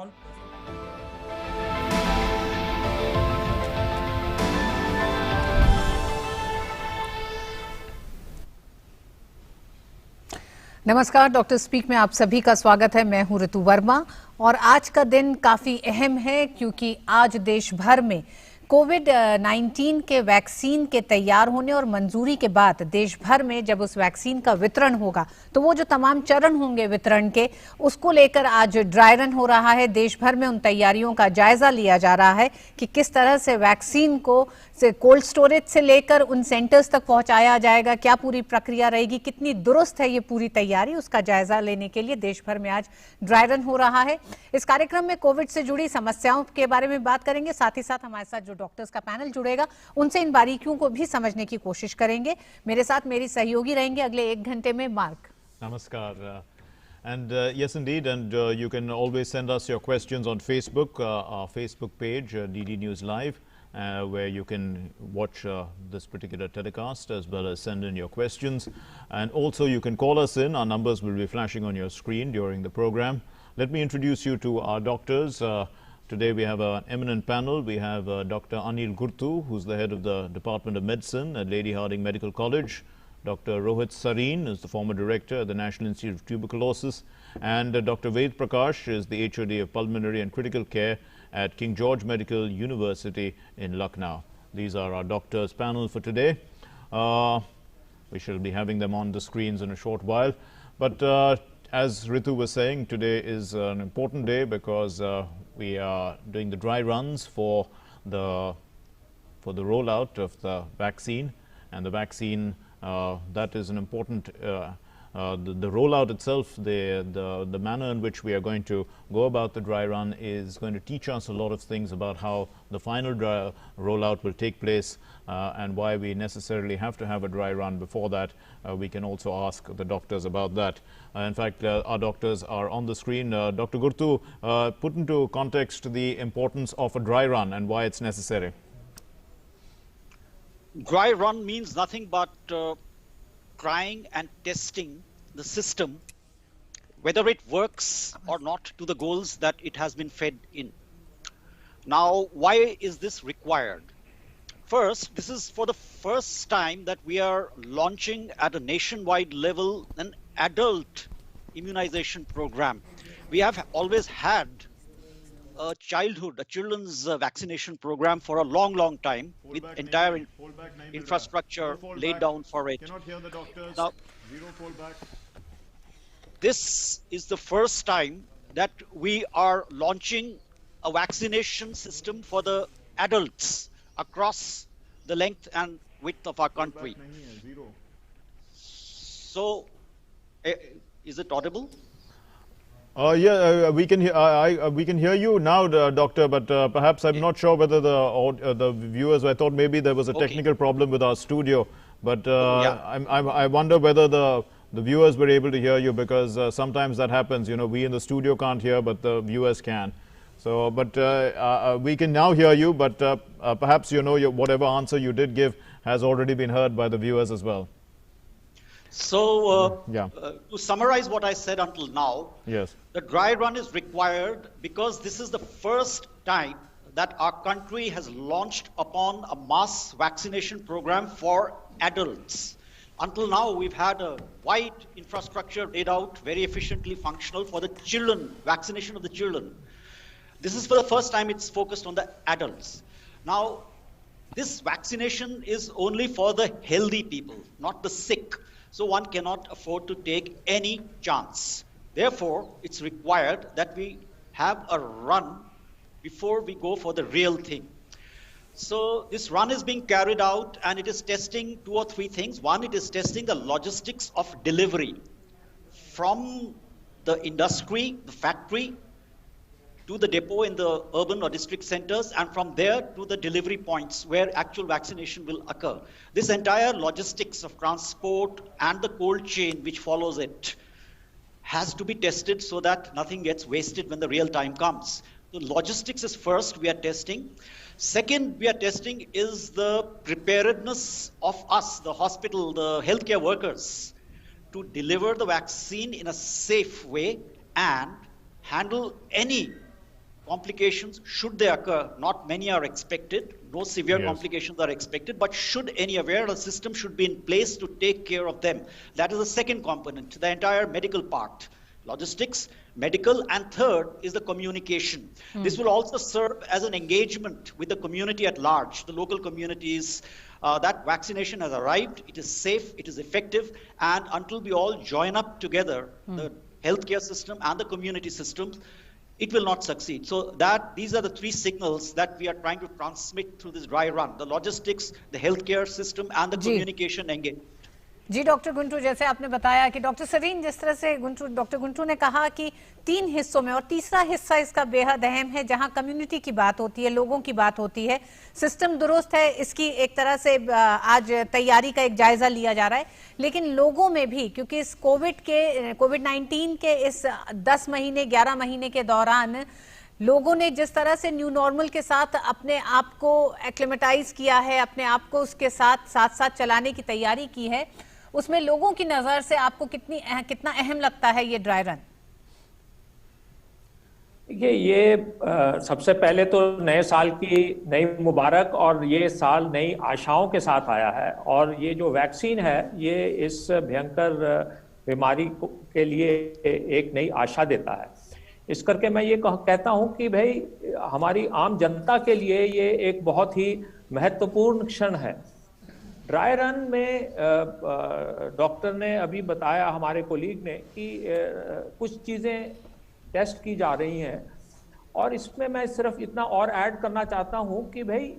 call. नमस्कार, doctor speak में आप सभी का स्वागत है। मैं हूं ऋतु वर्मा और आज का दिन काफी अहम है क्योंकि आज देश भर में कोविड-19 के वैक्सीन के तैयार होने और मंजूरी के बाद देश भर में जब उस वैक्सीन का वितरण होगा तो वो जो तमाम चरण होंगे वितरण के, उसको लेकर आज ड्राई रन हो रहा है। देश भर में उन तैयारियों का जायजा लिया जा रहा है कि किस तरह से वैक्सीन को कोल्ड स्टोरेज से लेकर उन सेंटर्स तक पहुंचाया जाएगा, क्या पूरी प्रक्रिया रहेगी, कितनी दुरुस्त है ये पूरी तैयारी, उसका जायजा लेने के लिए देश भर में आज ड्राई रन हो रहा है। इस कार्यक्रम में कोविड से जुड़ी समस्याओं के बारे में बात करेंगे, साथ ही साथ हमारे साथ जो डॉक्टर्स का पैनल जुड़ेगा उनसे इन बारीकियों को भी समझने की कोशिश करेंगे। मेरे साथ मेरी सहयोगी रहेंगे अगले 1 घंटे में mark. Namaskar. And yes, indeed, and you can always send us your questions on Facebook, our Facebook page, DD News Live, where you can watch this particular telecast as well as send in your questions. And also you can call us in. Our numbers will be flashing on your screen during the program. Let me introduce you to our doctors. Today we have an eminent panel. We have Dr. Anil Gurtu, who's the head of the Department of Medicine at Lady Hardinge Medical College. Dr. Rohit Sareen is the former director at the National Institute of Tuberculosis, and Dr. Ved Prakash is the HOD of Pulmonary and Critical Care at King George Medical University in Lucknow. These are our doctors panel for today. We shall be having them on the screens in a short while. But as Ritu was saying, today is an important day because we are doing the dry runs for the rollout of the vaccine, and the vaccine that is an important the rollout itself, the manner in which we are going to go about the dry run is going to teach us a lot of things about how the final rollout will take place and why we necessarily have to have a dry run before that. We can also ask the doctors about that. In fact, our doctors are on the screen. Dr. Gurtu, put into context the importance of a dry run and why it's necessary. Dry run means nothing but trying and testing the system, whether it works or not to the goals that it has been fed in. Now, why is this required? First, this is for the first time that we are launching at a nationwide level an adult immunization program. We have always had a children's vaccination program for a long time with entire infrastructure laid down for it. Cannot hear the doctors. Now, Zero fallback. this is the first time that we are launching a vaccination system for the adults across the length and width of our country. Zero. So, is it audible? Yeah, we can hear. We can hear you now, doctor. But perhaps I'm not sure whether the viewers. I thought maybe there was a technical problem with our studio. But I wonder whether the viewers were able to hear you, because sometimes that happens. You know, we in the studio can't hear, but the viewers can. So, but we can now hear you. But perhaps whatever answer you did give has already been heard by the viewers as well. So, to summarize what I said until now, yes, the dry run is required because this is the first time that our country has launched upon a mass vaccination program for adults. Until now, we've had a wide infrastructure laid out, very efficiently functional for the children, vaccination of the children. This is for the first time it's focused on the adults. Now, this vaccination is only for the healthy people, not the sick. So one cannot afford to take any chance. Therefore, it's required that we have a run before we go for the real thing. So this run is being carried out and it is testing 2 or 3 things. One, it is testing the logistics of delivery from the industry, the factory, to the depot in the urban or district centers, and from there to the delivery points where actual vaccination will occur. This entire logistics of transport and the cold chain which follows it has to be tested so that nothing gets wasted when the real time comes. The logistics is first we are testing. Second we are testing is the preparedness of us, the hospital, the healthcare workers, to deliver the vaccine in a safe way and handle any complications, should they occur, not many are expected, no severe Yes. complications are expected, but should any occur, a system should be in place to take care of them. That is the second component, the entire medical part. Logistics, medical, and third is the communication. This will also serve as an engagement with the community at large, the local communities, that vaccination has arrived, it is safe, it is effective, and until we all join up together, the healthcare system and the community systems, it will not succeed. So these are the three signals that we are trying to transmit through this dry run: the logistics, the healthcare system, and the जी. communication engagement. जी doctor Guntu, जैसे आपने बताया कि doctor Sarin, जिस तरह से doctor Guntur ने कहा कि 3 हिस्सों में, और तीसरा हिस्सा इसका बेहद अहम है, जहां कम्युनिटी की बात होती है, लोगों की बात होती है। सिस्टम दुरुस्त है, इसकी एक तरह से आज तैयारी का एक जायजा लिया जा रहा है, लेकिन लोगों में भी, क्योंकि इस कोविड-19 के इस 10 महीने 11 महीने के दौरान लोगों ने जिस तरह से न्यू नॉर्मल के साथ अपने आप को एक्लेमेटाइज किया है, अपने आप को उसके साथ चलाने की तैयारी की है, उसमें लोगों की नजर से आपको कितना अहम लगता है ये ड्राई रन? ये सबसे पहले तो नए साल की नई मुबारक, और ये साल नई आशाओं के साथ आया है। और ये जो वैक्सीन है, ये इस भयंकर बीमारी के लिए एक नई आशा देता है। इस करके मैं ये कहता हूँ कि भाई, हमारी आम जनता के लिए ये एक बहुत ही महत्वपूर्ण क्षण है। ड्राई रन में डॉक्टर ने अभी बताया, हमारे कोलीग ने, कि कुछ चीज़ें टेस्ट की जा रही हैं, और इसमें मैं सिर्फ इतना और ऐड करना चाहता हूं कि भाई,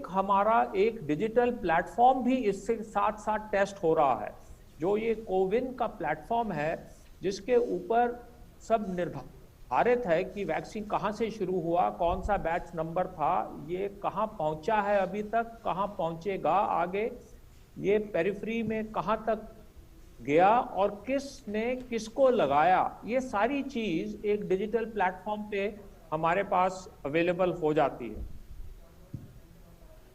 हमारा एक डिजिटल प्लेटफॉर्म भी इससे साथ साथ टेस्ट हो रहा है, जो ये कोविन का प्लेटफॉर्म है, जिसके ऊपर सब निर्धारित है कि वैक्सीन कहाँ से शुरू हुआ, कौन सा बैच नंबर था, ये कहाँ पहुंचा है अभी तक, कहाँ पहुंचेगा आगे, ये पेरिफेरी में कहाँ तक गया, और किसने किसको लगाया, ये सारी चीज एक डिजिटल प्लेटफॉर्म पे हमारे पास अवेलेबल हो जाती है।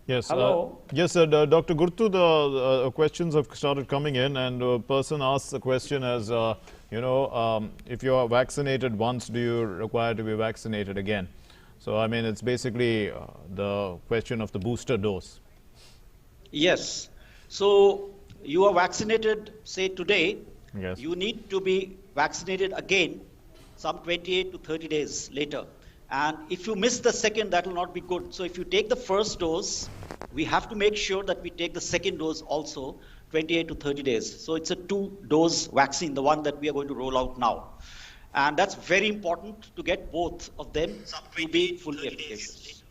Yes, Hello. yes, Dr. Gurtu, the questions have started coming in, and a person asks a question as, if you are vaccinated once, do you require to be vaccinated again? So, I mean, it's basically the question of the booster dose. Yes. So you are vaccinated, say today, Yes. you need to be vaccinated again some 28 to 30 days later. And if you miss the second, that will not be good. So if you take the first dose, we have to make sure that we take the second dose also 28 to 30 days. So it's a 2-dose vaccine, the one that we are going to roll out now. And that's very important to get both of them to be fully efficacious.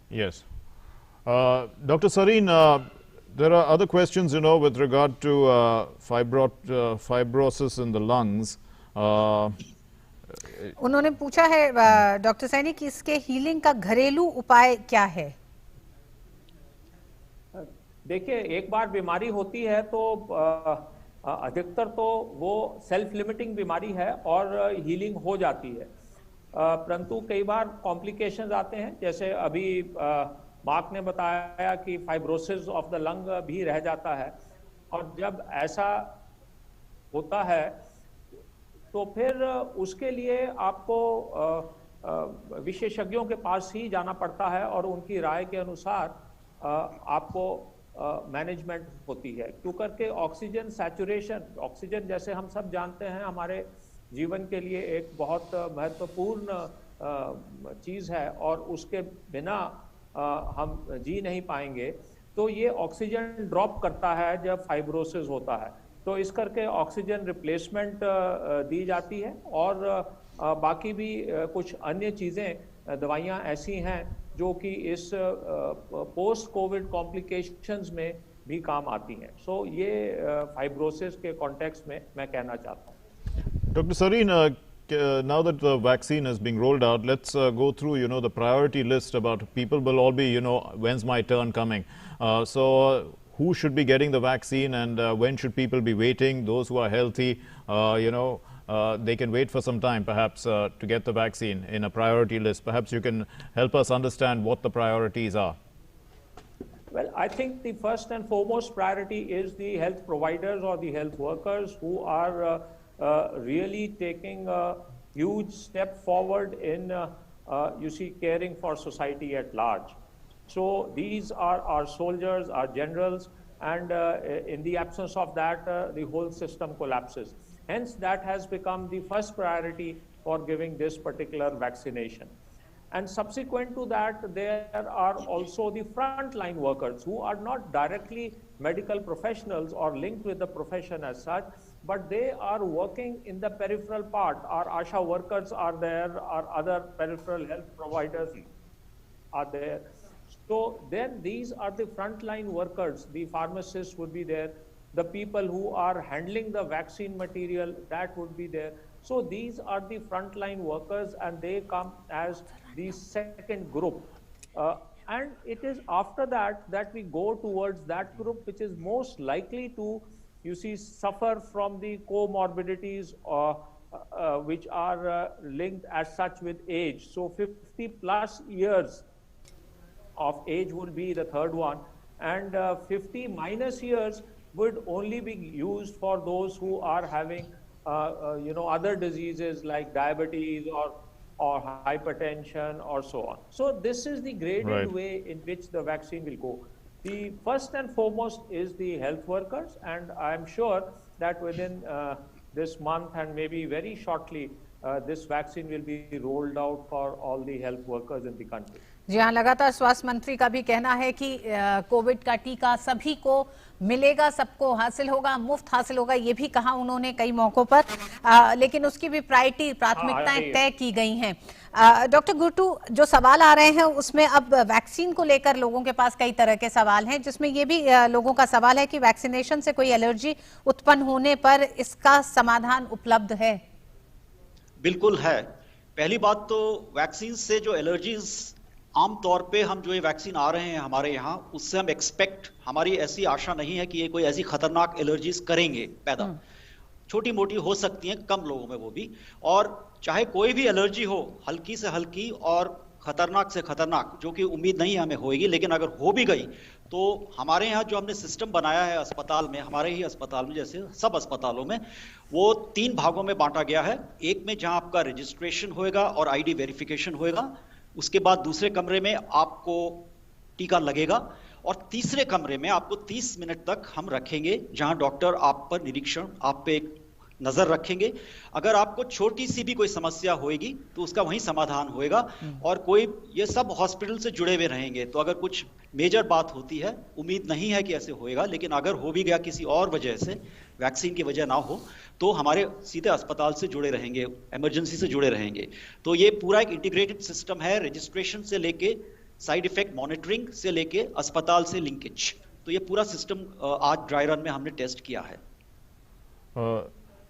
Yes. Dr. Sareen, there are other questions, with regard to fibrosis in the lungs. उन्होंने पूछा है doctor Saini कि इसके healing का घरेलू उपाय क्या है? देखिए, एक बार बीमारी होती है तो अधिकतर तो वो सेल्फ लिमिटिंग बीमारी है और हीलिंग हो जाती है, परंतु कई बार कॉम्प्लिकेशंस आते हैं, जैसे अभी मार्क ने बताया कि फाइब्रोसिस ऑफ द लंग भी रह जाता है, और जब ऐसा होता है तो फिर उसके लिए आपको विशेषज्ञों के पास ही जाना पड़ता है, और उनकी राय के अनुसार आपको मैनेजमेंट होती है। क्यों करके ऑक्सीजन सैचुरेशन, ऑक्सीजन जैसे हम सब जानते हैं हमारे जीवन के लिए एक बहुत महत्वपूर्ण चीज़ है, और उसके बिना हम जी नहीं पाएंगे। तो ये ऑक्सीजन ड्रॉप करता है जब फाइब्रोसिस होता है, तो इस करके ऑक्सीजन रिप्लेसमेंट दी जाती है, और बाकी भी कुछ अन्य चीज़ें, दवाइयाँ ऐसी हैं जो कि इस पोस्ट कोविड कॉम्प्लिकेशंस में भी काम आती हैं। सो ये फाइब्रोसिस के कॉन्टेक्स्ट में मैं कहना चाहता हूँ। Dr. Sareen, now that the vaccine is being rolled out, let's go through, the priority list about people will all be, when's my turn coming? So who should be getting the vaccine, and when should people be waiting? Those who are healthy, they can wait for some time perhaps to get the vaccine in a priority list. Perhaps you can help us understand what the priorities are. Well, I think the first and foremost priority is the health providers or the health workers who are really taking huge step forward in, you see, caring for society at large. So these are our soldiers, our generals, and in the absence of that, the whole system collapses. Hence, that has become the first priority for giving this particular vaccination. And subsequent to that, there are also the frontline workers who are not directly medical professionals or linked with the profession as such, but they are working in the peripheral part. Our ASHA workers are there, our other peripheral health providers are there. So then these are the frontline workers. The pharmacists would be there. The people who are handling the vaccine material, that would be there. So these are the frontline workers, and they come as the second group. And it is after that that we go towards that group which is most likely to, you see, suffer from the comorbidities which are linked as such with age. So 50 plus years of age would be the third one, and 50 minus years would only be used for those who are having other diseases like diabetes or hypertension or so on. So this is the graded way in which the vaccine will go. The first and foremost is the health workers, and I'm sure that within this month and maybe very shortly, this vaccine will be rolled out for all the health workers in the country. जी हाँ, लगातार स्वास्थ्य मंत्री का भी कहना है कि Covid का टीका सभी को मिलेगा, सबको हासिल होगा, मुफ्त हासिल होगा, ये भी कहा उन्होंने कई मौकों पर, लेकिन उसकी भी प्राथमिकताएं तय की गई हैं। डॉक्टर गुर्टू, जो सवाल आ रहे हैं उसमें अब वैक्सीन को लेकर लोगों के पास कई तरह के सवाल हैं, जिसमें ये भी लोगों का सवाल है कि वैक्सीनेशन से कोई एलर्जी उत्पन्न होने पर इसका समाधान उपलब्ध है? बिल्कुल है। पहली बात तो वैक्सीन से जो एलर्जीज आमतौर पे हम जो ये वैक्सीन आ रहे हैं हमारे यहाँ, उससे हम एक्सपेक्ट, हमारी ऐसी आशा नहीं है कि ये कोई ऐसी खतरनाक एलर्जीज करेंगे पैदा। छोटी मोटी हो सकती हैं कम लोगों में वो भी, और चाहे कोई भी एलर्जी हो, हल्की से हल्की और खतरनाक से खतरनाक, जो कि उम्मीद नहीं हमें होगी, लेकिन अगर हो भी गई तो हमारे यहाँ जो हमने सिस्टम बनाया है अस्पताल में, हमारे ही अस्पताल में जैसे सब अस्पतालों में, वो 3 भागों में बांटा गया है। एक में जहां आपका रजिस्ट्रेशन होएगा और आईडी वेरिफिकेशन होएगा, उसके बाद दूसरे कमरे में आपको टीका लगेगा, और तीसरे कमरे में आपको 30 मिनट तक हम रखेंगे जहां डॉक्टर आप पर निरीक्षण, आप पे एक नजर रखेंगे। अगर आपको छोटी सी भी कोई समस्या होगी तो उसका वहीं समाधान होएगा, और कोई, ये सब हॉस्पिटल से जुड़े हुए रहेंगे, तो अगर कुछ मेजर बात होती है, उम्मीद नहीं है कि ऐसे होएगा, लेकिन अगर हो भी गया किसी और वजह से, वैक्सीन की वजह ना हो, तो हमारे सीधे अस्पताल से जुड़े रहेंगे, इमरजेंसी से जुड़े रहेंगे। तो ये पूरा एक इंटीग्रेटेड सिस्टम है, रजिस्ट्रेशन से लेके साइड इफेक्ट मॉनिटरिंग से लेके अस्पताल से लिंकेज, तो ये पूरा सिस्टम आज ड्राई रन में हमने टेस्ट किया है।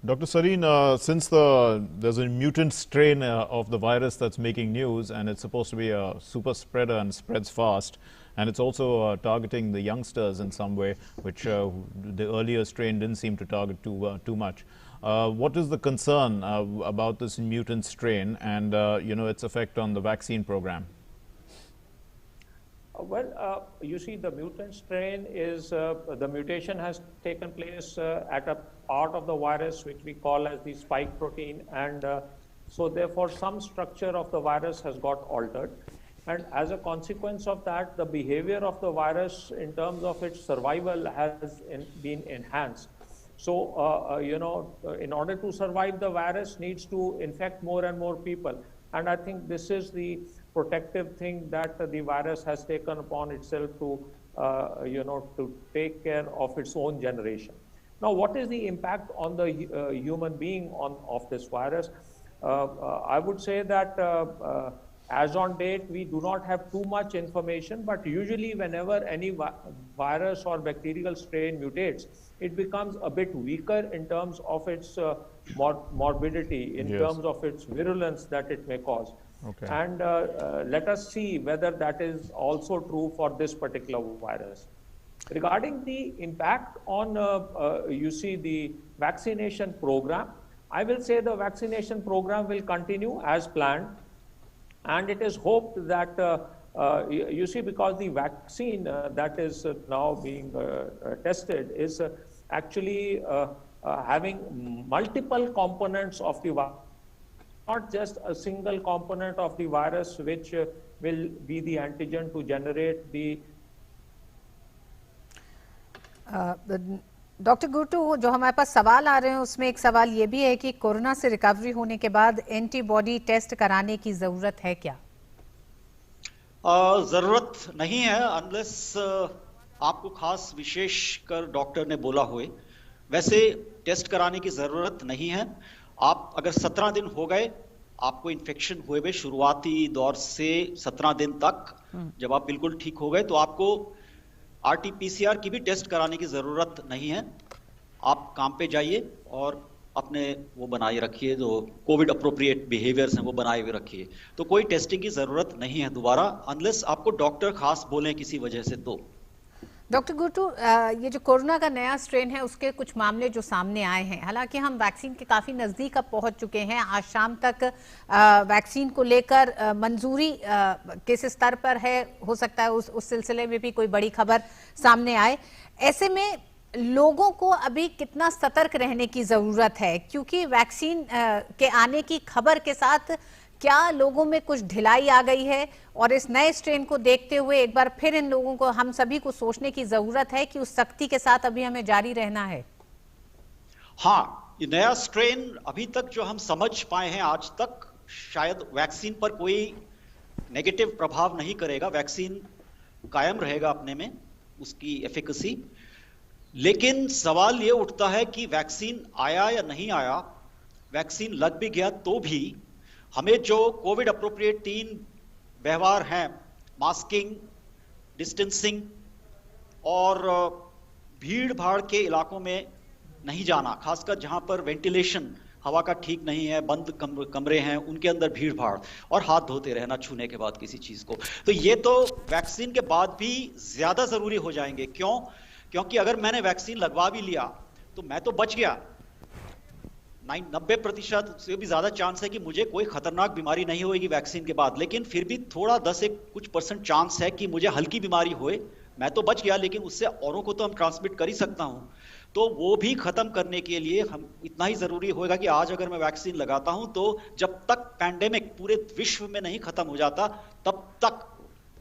Dr. Sareen, since there's a mutant strain of the virus that's making news, and it's supposed to be a super spreader and spreads fast, and it's also targeting the youngsters in some way, which the earlier strain didn't seem to target too much. What is the concern about this mutant strain and its effect on the vaccine program? Well, you see, the mutant strain is, the mutation has taken place at a part of the virus which we call as the spike protein, and so therefore some structure of the virus has got altered, and as a consequence of that, the behavior of the virus in terms of its survival has been enhanced. So, in order to survive, the virus needs to infect more and more people, and I think this is the protective thing that the virus has taken upon itself to, to take care of its own generation. Now, what is the impact on the human being of this virus? I would say that as on date, we do not have too much information, but usually whenever any virus or bacterial strain mutates, it becomes a bit weaker in terms of its morbidity, in terms of its virulence that it may cause. Okay. And let us see whether that is also true for this particular virus. Regarding the impact on, the vaccination program, I will say the vaccination program will continue as planned. And it is hoped that, because the vaccine that is now being tested is actually having multiple components of the not just a single component of the virus which will be the antigen to generate the doctor Gurtu, जो हमारे पास सवाल आ रहे हैं उसमें एक सवाल ये भी है कि कोरोना से रिकवरी होने के बाद एंटीबॉडी टेस्ट कराने की जरूरत है क्या? जरूरत नहीं है अनलेस आपको खास विशेष कर डॉक्टर ने बोला हुए। वैसे टेस्ट कराने की जरूरत नहीं है। आप अगर 17 दिन हो गए आपको इन्फेक्शन हुए हुए शुरुआती दौर से 17 दिन तक, जब आप बिल्कुल ठीक हो गए तो आपको आरटीपीसीआर की भी टेस्ट कराने की जरूरत नहीं है। आप काम पे जाइए और अपने वो बनाए रखिए, जो कोविड अप्रोप्रिएट बिहेवियर्स हैं वो बनाए हुए रखिए। तो कोई टेस्टिंग की जरूरत नहीं है दोबारा, अनलेस आपको डॉक्टर खास बोले किसी वजह से। तो डॉक्टर गुर्टू, ये जो कोरोना का नया स्ट्रेन है उसके कुछ मामले जो सामने आए हैं, हालांकि हम वैक्सीन के काफी नजदीक अब पहुंच चुके हैं। आज शाम तक वैक्सीन को लेकर मंजूरी किस स्तर पर है, हो सकता है उस सिलसिले में भी कोई बड़ी खबर सामने आए। ऐसे में लोगों को अभी कितना सतर्क रहने की जरूरत है, क्योंकि वैक्सीन के आने की खबर के साथ क्या लोगों में कुछ ढिलाई आ गई है, और इस नए स्ट्रेन को देखते हुए एक बार फिर इन लोगों को, हम सभी को सोचने की जरूरत है कि उस सख्ती के साथ अभी हमें जारी रहना है? हाँ, ये नया स्ट्रेन अभी तक जो हम समझ पाए हैं आज तक, शायद वैक्सीन पर कोई नेगेटिव प्रभाव नहीं करेगा। वैक्सीन कायम रहेगा अपने में, उसकी एफिकेसी। लेकिन सवाल ये उठता है कि वैक्सीन आया या नहीं आया, वैक्सीन लग भी गया तो भी हमें जो कोविड अप्रोप्रिएट 3 व्यवहार हैं, मास्किंग, डिस्टेंसिंग और भीड़ भाड़ के इलाकों में नहीं जाना, खासकर जहां पर वेंटिलेशन हवा का ठीक नहीं है, बंद कमरे हैं, उनके अंदर भीड़ भाड़, और हाथ धोते रहना छूने के बाद किसी चीज को। तो ये तो वैक्सीन के बाद भी ज्यादा जरूरी हो जाएंगे। क्यों? क्योंकि अगर मैंने वैक्सीन लगवा भी लिया तो मैं तो बच गया, 90% से भी ज्यादा चांस है कि मुझे कोई खतरनाक बीमारी नहीं होगी वैक्सीन के बाद। लेकिन फिर भी थोड़ा 10-कुछ% चांस है कि मुझे हल्की बीमारी होए। मैं तो बच गया, लेकिन उससे औरों को तो हम ट्रांसमिट कर ही सकता हूं। तो वो भी खत्म करने के लिए हम इतना ही जरूरी होगा कि आज अगर मैं वैक्सीन लगाता हूं तो जब तक पैंडेमिक पूरे विश्व में नहीं खत्म हो जाता तब तक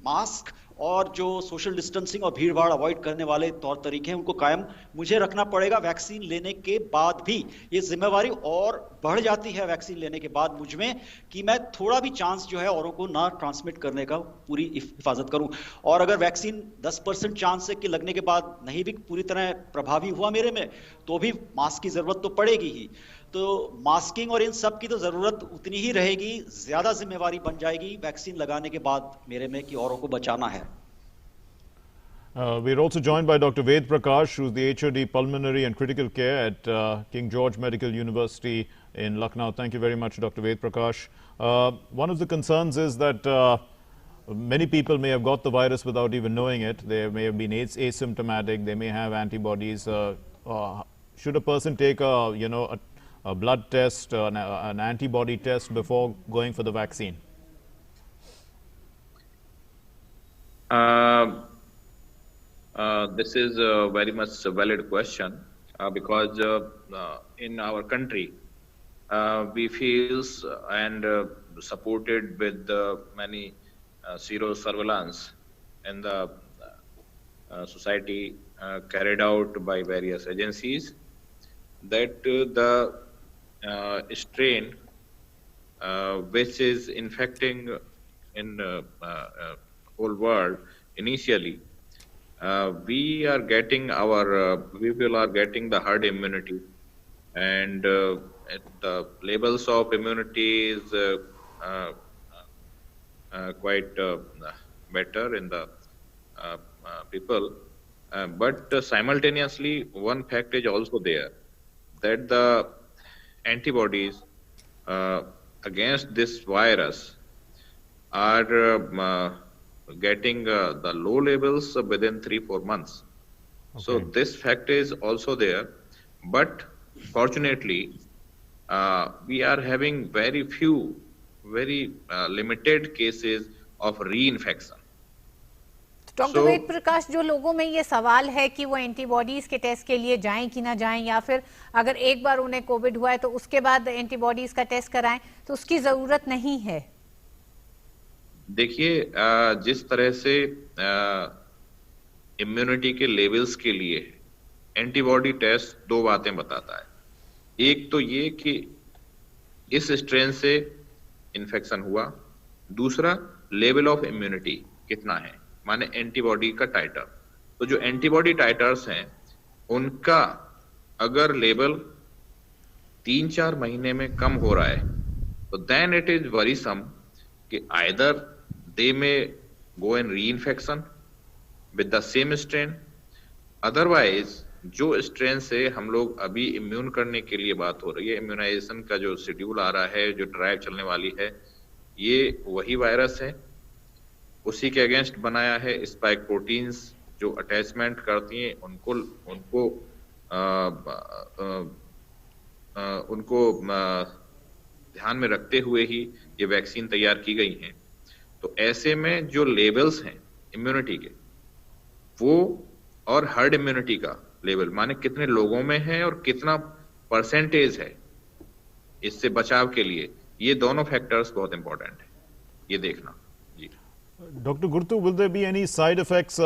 मास्क और जो सोशल डिस्टेंसिंग और भीड़ भाड़ अवॉइड करने वाले तौर तरीके हैं उनको कायम मुझे रखना पड़ेगा। वैक्सीन लेने के बाद भी ये जिम्मेवारी और बढ़ जाती है वैक्सीन लेने के बाद मुझ में, कि मैं थोड़ा भी चांस जो है औरों को ना ट्रांसमिट करने का पूरी हिफाजत करूं। और अगर वैक्सीन 10% चांस है कि लगने के बाद नहीं भी पूरी तरह प्रभावी हुआ मेरे में, तो भी मास्क की जरूरत तो पड़ेगी ही। तो मास्किंग और इन सब की तो जरूरत उतनी ही रहेगी, ज्यादा जिम्मेवारी बन जाएगी वैक्सीन लगाने के बाद मेरे में कि औरों को बचाना है। We're also joined by Dr. Ved Prakash, who's the HOD Pulmonary and Critical Care at King George Medical University in Lucknow. Thank you very much, Dr. Ved Prakash. One of the concerns is that many people may have got the virus without even knowing it. They may have been asymptomatic. They may have antibodies. Should a person take a blood test, an antibody test before going for the vaccine? This is very much a valid question because in our country we feel and supported with many zero surveillance in the society carried out by various agencies, that the strain which is infecting in whole world initially, we are getting people are getting the herd immunity, and the levels of immunity is quite better in the people. But simultaneously, one fact is also there, that the antibodies against this virus are getting the low levels within 3-4 months. Okay. So this fact is also there, but fortunately we are having very few, very limited cases of reinfection. Doctor Ved Prakash, जो लोगों में ये सवाल है कि वो antibodies के test के लिए जाएं कि ना जाएं, या फिर अगर एक बार उन्हें कोविड हुआ है तो उसके बाद एंटीबॉडीज का टेस्ट कराएं, तो उसकी जरूरत नहीं है। देखिए, जिस तरह से इम्यूनिटी के लेवल्स के लिए एंटीबॉडी टेस्ट दो बातें बताता है। एक तो ये कि इस स्ट्रेन से इन्फेक्शन हुआ, दूसरा लेवल ऑफ इम्यूनिटी कितना है, माने एंटीबॉडी का टाइटर। तो जो एंटीबॉडी टाइटर्स हैं उनका अगर लेवल 3-4 महीने में कम हो रहा है तो देन इट इज वरीसम कि either they may go in reinfection with the same strain, otherwise जो स्ट्रेन से हम लोग अभी इम्यून करने के लिए बात हो रही है, इम्यूनाइजेशन का जो शेड्यूल आ रहा है, जो ड्राइव चलने वाली है, ये वही वायरस है, उसी के अगेंस्ट बनाया है। स्पाइक प्रोटीन्स जो अटैचमेंट करती हैं उनको ध्यान में रखते हुए ही ये वैक्सीन तैयार की गई हैं। तो ऐसे में जो लेवल्स हैं इम्यूनिटी के, वो और हर्ड इम्यूनिटी का लेवल, माने कितने लोगों में है और कितना परसेंटेज है इससे बचाव के लिए, ये दोनों फैक्टर्स बहुत इंपॉर्टेंट है ये देखना। जी Dr. Gurtu, will there be any side effects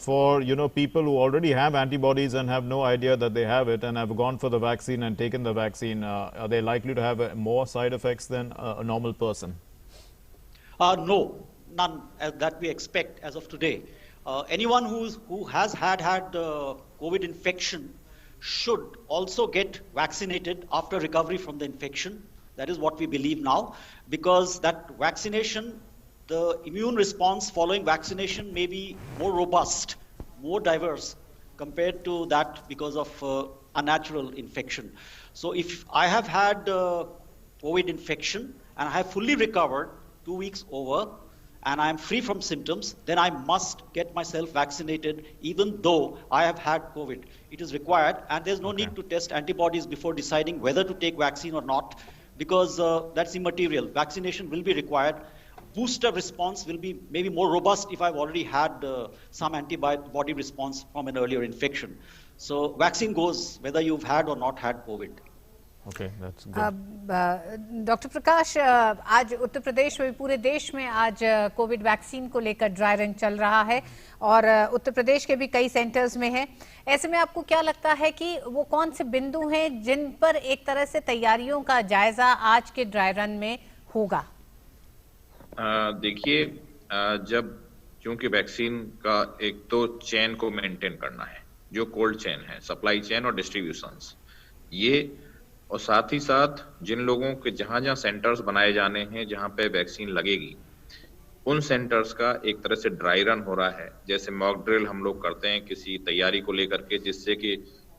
for people who already have antibodies and have no idea that they have it and have gone for the vaccine and taken the vaccine? Are they likely to have more side effects than a normal person? No, none that we expect as of today. Anyone who has had COVID infection should also get vaccinated after recovery from the infection. That is what we believe now, because that vaccination, the immune response following vaccination may be more robust, more diverse compared to that because of unnatural infection. So if I have had COVID infection and I have fully recovered 2 weeks over and I am free from symptoms, then I must get myself vaccinated even though I have had COVID. It is required, and there's no need to test antibodies before deciding whether to take vaccine or not, because that's immaterial. Vaccination will be required. Booster response will be maybe more robust if I've already had some antibody response from an earlier infection. So vaccine goes whether you've had or not had COVID. Okay, that's good. Doctor Prakash, आज उत्तर प्रदेश में, पूरे देश में आज Covid vaccine को लेकर dry run चल रहा है और उत्तर प्रदेश के भी कई सेंटर्स में है। ऐसे में आपको क्या लगता है कि वो कौन से बिंदु हैं जिन पर एक तरह से तैयारियों का जायजा आज के ड्राई रन में होगा? देखिए, जब क्योंकि वैक्सीन का एक तो चेन को मेंटेन करना है, जो कोल्ड चेन है, सप्लाई चेन और डिस्ट्रीब्यूशंस, ये, और साथ ही साथ जिन लोगों के जहां सेंटर्स बनाए जाने हैं जहां पे वैक्सीन लगेगी, उन सेंटर्स का एक तरह से ड्राई रन हो रहा है। जैसे मॉक ड्रिल हम लोग करते हैं किसी तैयारी को लेकर के, जिससे कि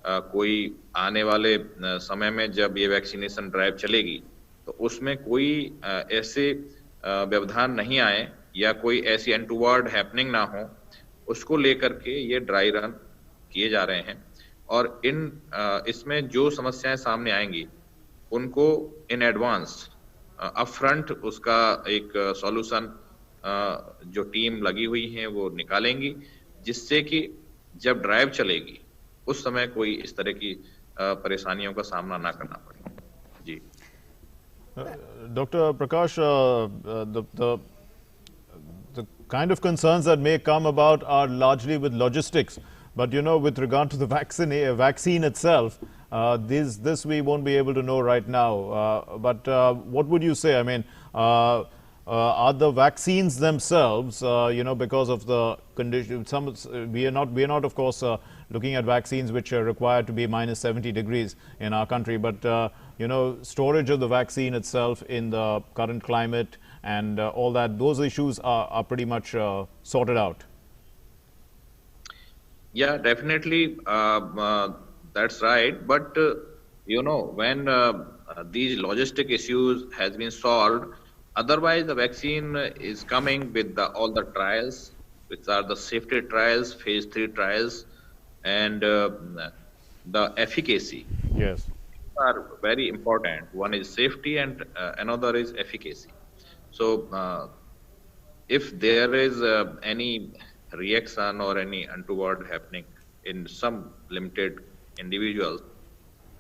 कोई आने वाले समय में जब ये वैक्सीनेशन ड्राइव चलेगी तो उसमें कोई ऐसे व्यवधान नहीं आए या कोई ऐसी अनटुवर्ड हैपनिंग ना हो, उसको लेकर के ये ड्राई रन किए जा रहे हैं। और इसमें जो समस्याएं सामने आएंगी उनको इन एडवांस अपफ्रंट उसका एक सॉल्यूशन जो टीम लगी हुई है वो निकालेंगी, जिससे कि जब ड्राइव चलेगी उस समय कोई इस तरह की परेशानियों का सामना ना करना पड़े। जी Dr. Prakash, the kind of concerns that may come about are largely with logistics. But with regard to the vaccine itself, this we won't be able to know right now. But what would you say? I mean, are the vaccines themselves, because of the condition, we are not, of course, looking at vaccines which are required to be minus 70 degrees in our country. But storage of the vaccine itself in the current climate and all that, those issues are pretty much sorted out. Yeah, definitely, that's right. But when these logistic issues has been solved, otherwise the vaccine is coming with all the trials, which are the safety trials, phase 3 trials, and the efficacy. Yes, are very important. One is safety, and another is efficacy. So, if there is any reaction or any untoward happening in some limited individuals,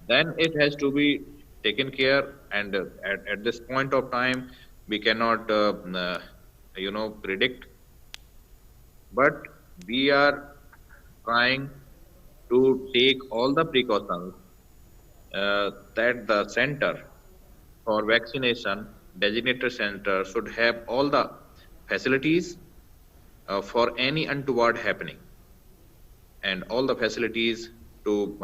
then it has to be taken care. And at this point of time, we cannot, predict, but we are trying to take all the precautions that the center for vaccination, designated center, should have all the facilities for any untoward happening, and all the facilities to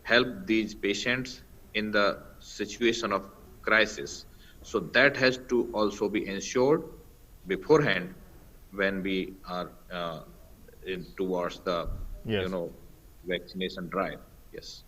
help these patients in the situation of crisis. So that has to also be ensured beforehand when we are towards the Yes. vaccination drive. Yes.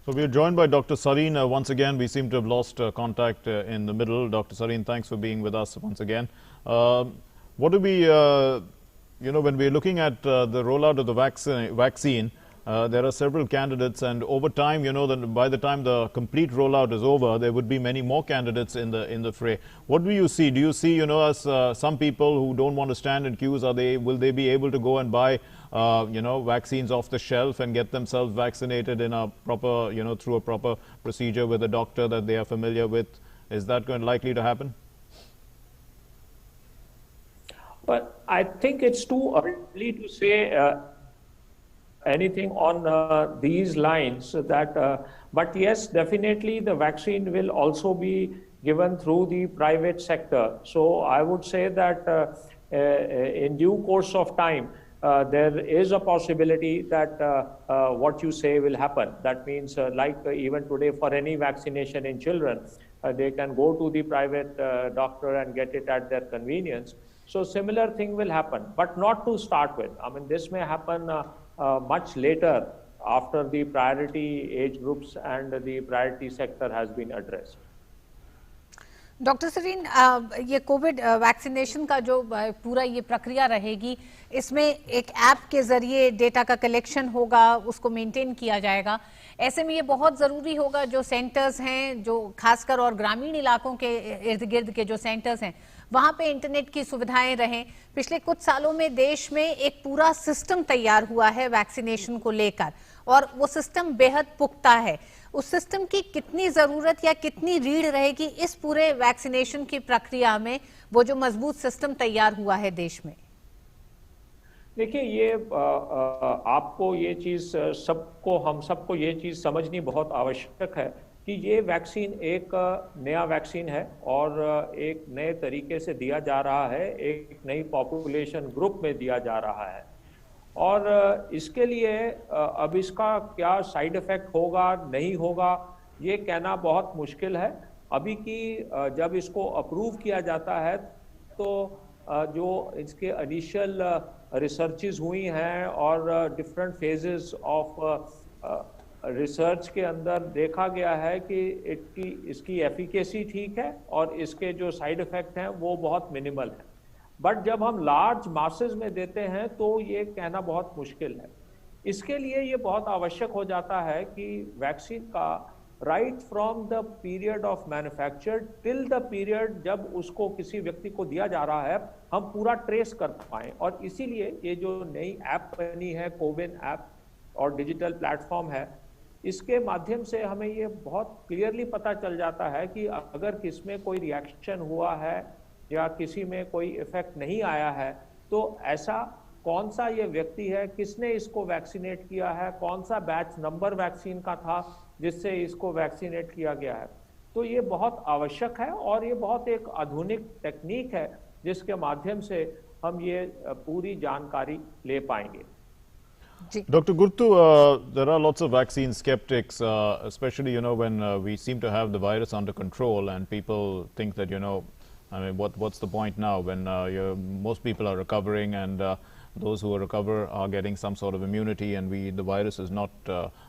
So we are joined by Dr. Sareen. Once again, we seem to have lost contact in the middle. Dr. Sareen, thanks for being with us once again. What do we, when we're looking at the rollout of the vaccine, there are several candidates, and over time, that by the time the complete rollout is over, there would be many more candidates in the fray. What do you see? Do you see, as some people who don't want to stand in queues, will they be able to go and buy, vaccines off the shelf and get themselves vaccinated in a proper, through a proper procedure with a doctor that they are familiar with? Is that likely to happen? But I think it's too early to say anything on these lines. But yes, definitely the vaccine will also be given through the private sector. So I would say that in due course of time, there is a possibility that what you say will happen. That means even today for any vaccination in children, they can go to the private doctor and get it at their convenience. So similar thing will happen, but not to start with. I mean, this may happen much later after the priority age groups and the priority sector has been addressed. Doctor Sarin, ये COVID vaccination का जो पूरा ये प्रक्रिया रहेगी, इसमें एक app के जरिए डेटा का कलेक्शन होगा, उसको मेंटेन किया जाएगा। ऐसे में ये बहुत ज़रूरी होगा जो सेंटर्स हैं, जो खासकर और ग्रामीण इलाकों के इर्द गिर्द के जो सेंटर्स हैं, वहाँ पे इंटरनेट की सुविधाएं रहें। पिछले कुछ सालों में देश में एक पूरा सिस्टम तैयार हुआ है वैक्सीनेशन को लेकर, और वो सिस्टम बेहद पुख्ता है। उस सिस्टम की कितनी जरूरत या कितनी रीढ़ रहेगी इस पूरे वैक्सीनेशन की प्रक्रिया में, वो जो मजबूत सिस्टम तैयार हुआ है देश में? देखिए, ये आपको ये चीज हम सबको ये चीज समझनी बहुत आवश्यक है कि ये वैक्सीन एक नया वैक्सीन है और एक नए तरीके से दिया जा रहा है, एक नई पॉपुलेशन ग्रुप में दिया जा रहा है, और इसके लिए अब इसका क्या साइड इफेक्ट होगा नहीं होगा ये कहना बहुत मुश्किल है। अभी की जब इसको अप्रूव किया जाता है तो जो इसके इनिशियल रिसर्चेस हुई हैं और डिफरेंट फेजेस ऑफ रिसर्च के अंदर देखा गया है कि इसकी एफिकेसी ठीक है और इसके जो साइड इफेक्ट हैं वो बहुत मिनिमल है। बट जब हम लार्ज मासेस में देते हैं तो ये कहना बहुत मुश्किल है। इसके लिए ये बहुत आवश्यक हो जाता है कि वैक्सीन का right from the period of manufacture till the period जब उसको किसी व्यक्ति को दिया जा रहा है, हम पूरा ट्रेस कर पाएँ। और इसीलिए ये जो नई ऐप बनी है, कोविन ऐप और डिजिटल प्लेटफॉर्म है, इसके माध्यम से हमें ये बहुत क्लियरली पता चल जाता है कि अगर किसमें कोई रिएक्शन हुआ है या किसी में कोई इफेक्ट नहीं आया है तो ऐसा कौन सा ये व्यक्ति है, किसने इसको वैक्सीनेट किया है, कौन सा बैच नंबर वैक्सीन का था जिससे इसको वैक्सीनेट किया गया है। तो ये बहुत आवश्यक है और ये बहुत एक आधुनिक टेक्निक है जिसके माध्यम से हम ये पूरी जानकारी ले पाएंगे। Dr. Gurtu, there are lots of vaccine skeptics, especially, when we seem to have the virus under control and people think that, I mean, what's the point now when most people are recovering and those who recover are getting some sort of immunity and the virus is not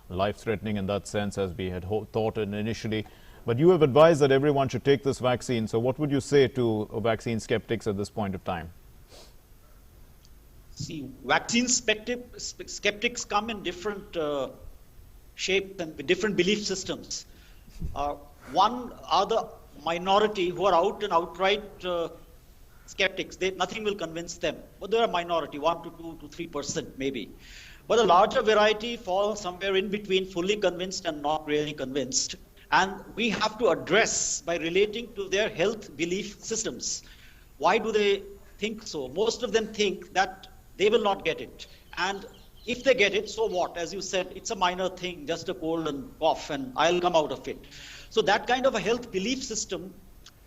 life-threatening in that sense as we had thought initially. But you have advised that everyone should take this vaccine. So what would you say to vaccine skeptics at this point of time? See, vaccine skeptics come in different shape and with different belief systems. One are the minority who are out and outright skeptics. Nothing will convince them. But they're a minority, 1 to 2 to 3% maybe. But a larger variety falls somewhere in between fully convinced and not really convinced. And we have to address by relating to their health belief systems. Why do they think so? Most of them think that they will not get it. And if they get it, so what? As you said, it's a minor thing, just a cold and cough, and I'll come out of it. So that kind of a health belief system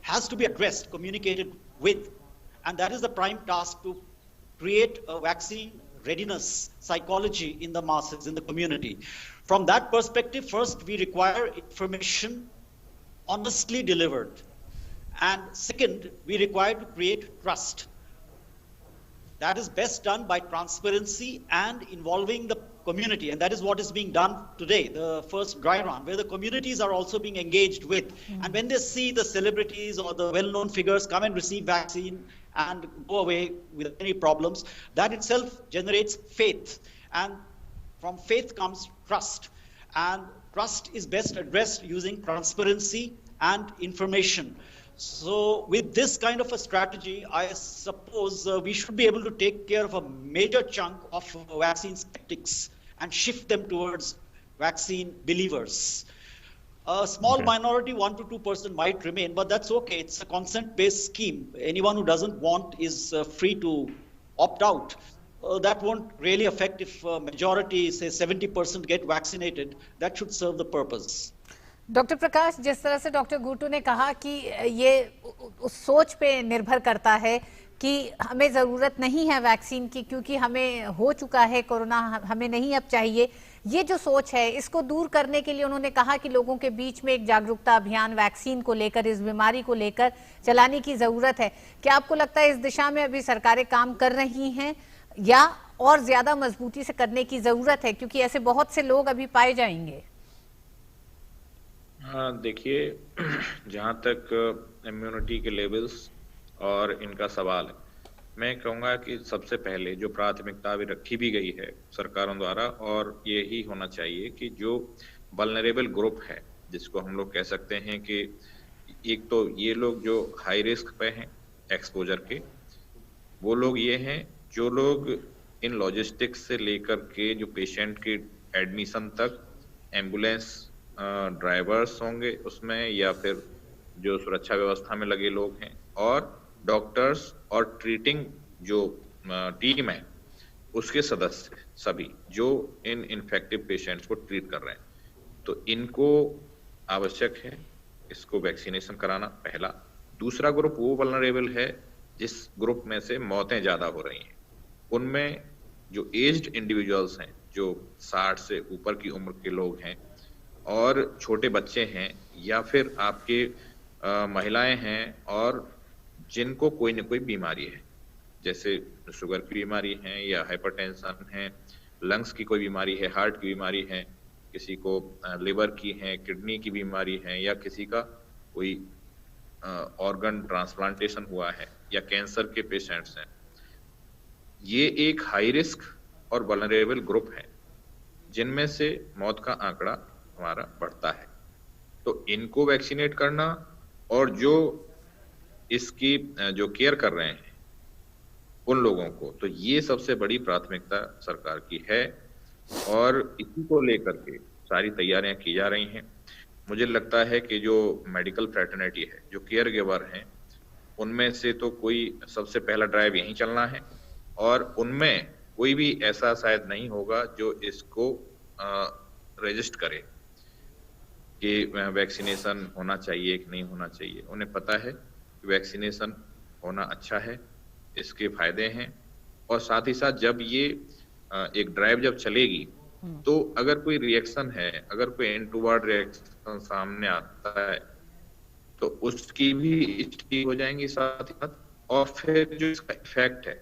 has to be addressed, communicated with, and that is the prime task, to create a vaccine readiness psychology in the masses, in the community. From that perspective, first we require information honestly delivered. And second, we require to create trust. That is best done by transparency and involving the community. And that is what is being done today, the first dry run, where the communities are also being engaged with. And when they see the celebrities or the well-known figures come and receive vaccine and go away with any problems, that itself generates faith. And from faith comes trust. And trust is best addressed using transparency and information. So with this kind of a strategy, I suppose we should be able to take care of a major chunk of vaccine skeptics and shift them towards vaccine believers. A small minority, 1 to 2% might remain, but that's okay. It's a consent-based scheme. Anyone who doesn't want is free to opt out. That won't really affect if majority, say 70% get vaccinated. That should serve the purpose. Doctor Prakash, जिस तरह से doctor Gurtu ने कहा कि ये उस सोच पे निर्भर करता है कि हमें ज़रूरत नहीं है वैक्सीन की क्योंकि हमें हो चुका है कोरोना, हमें नहीं अब चाहिए, ये जो सोच है इसको दूर करने के लिए उन्होंने कहा कि लोगों के बीच में एक जागरूकता अभियान वैक्सीन को लेकर, इस बीमारी को लेकर चलाने की ज़रूरत है। क्या आपको लगता है इस दिशा में अभी सरकारें काम कर रही हैं या और ज़्यादा मजबूती से करने की ज़रूरत है, क्योंकि ऐसे बहुत से लोग अभी पाए जाएंगे? हाँ, देखिए, जहाँ तक इम्यूनिटी के लेवल्स और इनका सवाल है, मैं कहूँगा कि सबसे पहले जो प्राथमिकता अभी रखी भी गई है सरकारों द्वारा, और ये ही होना चाहिए कि जो वल्नरेबल ग्रुप है, जिसको हम लोग कह सकते हैं कि एक तो ये लोग जो हाई रिस्क पे हैं एक्सपोजर के, वो लोग ये हैं जो लोग इन लॉजिस्टिक्स से लेकर के जो पेशेंट के एडमिशन तक एम्बुलेंस ड्राइवर्स होंगे उसमें, या फिर जो सुरक्षा व्यवस्था में लगे लोग हैं, और डॉक्टर्स और ट्रीटिंग जो टीम है उसके सदस्य सभी जो इन इन्फेक्टिव पेशेंट्स को ट्रीट कर रहे हैं, तो इनको आवश्यक है इसको वैक्सीनेशन कराना, पहला। दूसरा ग्रुप वो वल्नरेबल है जिस ग्रुप में से मौतें ज्यादा हो रही हैं, उनमें जो एज्ड इंडिविजुअल्स हैं, जो 60 से ऊपर की उम्र के लोग हैं, और छोटे बच्चे हैं, या फिर आपके महिलाएं हैं, और जिनको कोई न कोई बीमारी है, जैसे शुगर की बीमारी है, या हाइपरटेंशन है, लंग्स की कोई बीमारी है, हार्ट की बीमारी है, किसी को लिवर की है, किडनी की बीमारी है, या किसी का कोई ऑर्गन ट्रांसप्लांटेशन हुआ है, या कैंसर के पेशेंट्स हैं। ये एक हाई रिस्क और वल्नरेबल ग्रुप है जिनमें से मौत का आंकड़ा हमारा बढ़ता है, तो इनको वैक्सीनेट करना, और जो इसकी जो केयर कर रहे हैं उन लोगों को, तो ये सबसे बड़ी प्राथमिकता सरकार की है, और इसी को लेकर के सारी तैयारियां की जा रही हैं। मुझे लगता है कि जो मेडिकल फ्रेटर्निटी है, जो केयर गिवर हैं, उनमें से तो कोई सबसे पहला ड्राइव यहीं चलना है, और उनमें कोई भी ऐसा शायद नहीं होगा जो इसको रजिस्ट करे कि वैक्सीनेशन होना चाहिए कि नहीं होना चाहिए। उन्हें पता है कि वैक्सीनेशन होना अच्छा है, इसके फायदे हैं, और साथ ही साथ जब ये एक ड्राइव जब चलेगी तो अगर कोई रिएक्शन है, अगर कोई एंटीबॉडी रिएक्शन सामने आता है, तो उसकी भी स्टडी हो जाएंगी साथ ही साथ, और फिर जो इसका इफेक्ट है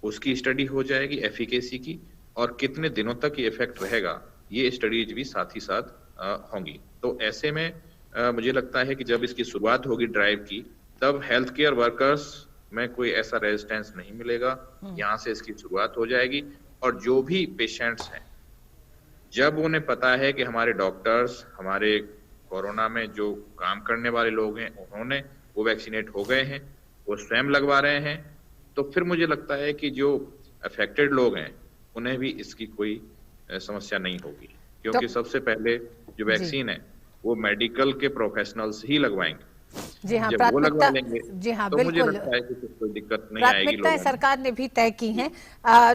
उसकी स्टडी हो जाएगी, एफिकेसी की, और कितने दिनों तक ये इफेक्ट रहेगा, ये स्टडीज भी साथ ही साथ होंगी। तो ऐसे में मुझे लगता है कि जब इसकी शुरुआत होगी ड्राइव की, तब हेल्थ केयर वर्कर्स में कोई ऐसा रेजिस्टेंस नहीं मिलेगा, यहाँ से इसकी शुरुआत हो जाएगी, और जो भी पेशेंट्स हैं, जब उन्हें पता है कि हमारे डॉक्टर्स, हमारे कोरोना में जो काम करने वाले लोग हैं, उन्होंने वो वैक्सीनेट हो गए हैं, वो स्वयं लगवा रहे हैं, तो फिर मुझे लगता है कि जो अफेक्टेड लोग हैं उन्हें भी इसकी कोई समस्या नहीं होगी, क्योंकि सबसे पहले जो वैक्सीन है वो मेडिकल के प्रोफेशनल्स ही लगवाएंगे। जी हाँ, जब वो लगवा लेंगे जी हाँ, तो बिल्कुल, मुझे लगता है कि कोई दिक्कत नहीं आएगी। प्राथमिकताएं सरकार ने भी तय की हैं।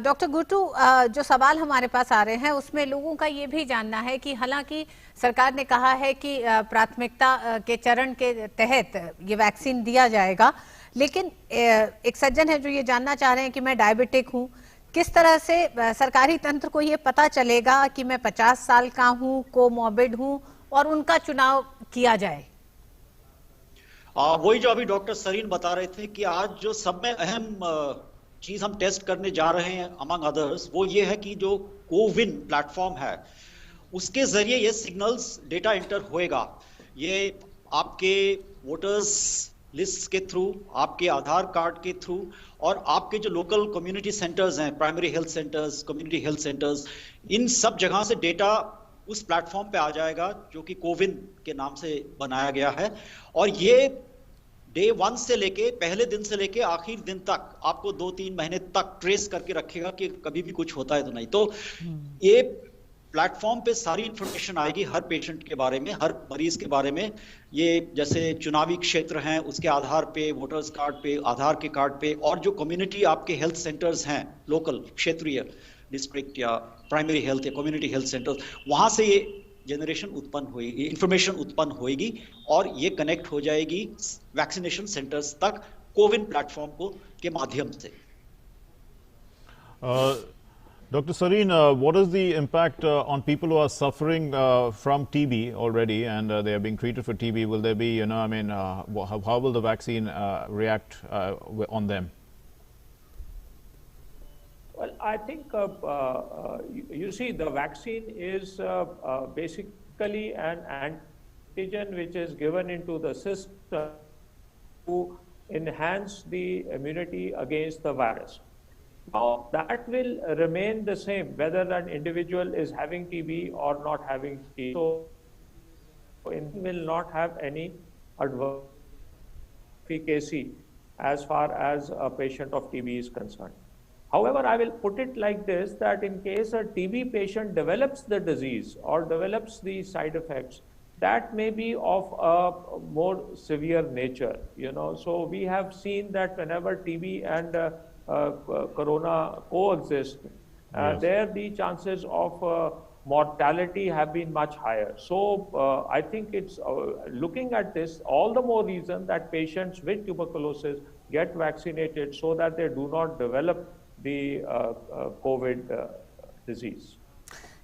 डॉक्टर गुट्टू, जो सवाल हमारे पास आ रहे हैं उसमें लोगों का ये भी जानना है कि हालांकि सरकार ने कहा है कि प्राथमिकता के चरण के तहत ये वैक्सीन दिया जाएगा, लेकिन एक सज्जन है जो ये जानना चाह रहे हैं कि मैं डायबिटिक हूँ, किस तरह से सरकारी तंत्र को ये पता चलेगा कि मैं 50 साल का हूँ, कोमॉर्बिड हूँ, और उनका चुनाव किया जाए? वही जो अभी डॉक्टर सरीन बता रहे थे कि आज जो सब में अहम चीज हम टेस्ट करने जा रहे हैं अमंग अदर्स, वो ये है कि जो कोविन प्लेटफॉर्म है उसके जरिए ये सिग्नल्स डेटा इंटर होएगा। ये आपके वोटर्स लिस्ट के थ्रू, आपके आधार कार्ड के थ्रू, और आपके जो लोकल कम्युनिटी सेंटर्स हैं, primary health centres, community health centres, इन सब जगह से डेटा उस प्लेटफॉर्म पे आ जाएगा जो कि कोविन के नाम से बनाया गया है। और ये डे 1 से लेके, पहले दिन से लेके आखिर दिन तक आपको 2-3 महीने तक ट्रेस करके रखेगा कि कभी भी कुछ होता है तो नहीं। तो ये प्लेटफॉर्म पे सारी इंफॉर्मेशन आएगी हर पेशेंट के बारे में, हर मरीज के बारे में। ये जैसे चुनावी क्षेत्र हैं उसके आधार पे, वोटर्स कार्ड पे, आधार के कार्ड पे, और जो कम्युनिटी आपके हेल्थ सेंटर्स हैं, लोकल क्षेत्रीय डिस्ट्रिक्ट या प्राइमरी हेल्थ या कम्युनिटी हेल्थ सेंटर्स, वहां से ये जनरेशन उत्पन्न होगी, इंफॉर्मेशन उत्पन्न होगी और ये कनेक्ट हो जाएगी वैक्सीनेशन सेंटर्स तक कोविन प्लेटफॉर्म को के माध्यम से। Dr. Sareen, what is the impact on people who are suffering from TB already and they are being treated for TB? Will there be, how will the vaccine react on them? Well, I think you see, the vaccine is basically an antigen which is given into the system to enhance the immunity against the virus. Now, that will remain the same whether an individual is having TB or not having TB. So, it will not have any adverse efficacy as far as a patient of TB is concerned. However, I will put it like this, that in case a TB patient develops the disease or develops the side effects, that may be of a more severe nature, So we have seen that whenever TB and corona coexist, Yes. there the chances of mortality have been much higher. So I think it's looking at this, all the more reason that patients with tuberculosis get vaccinated so that they do not develop the COVID disease.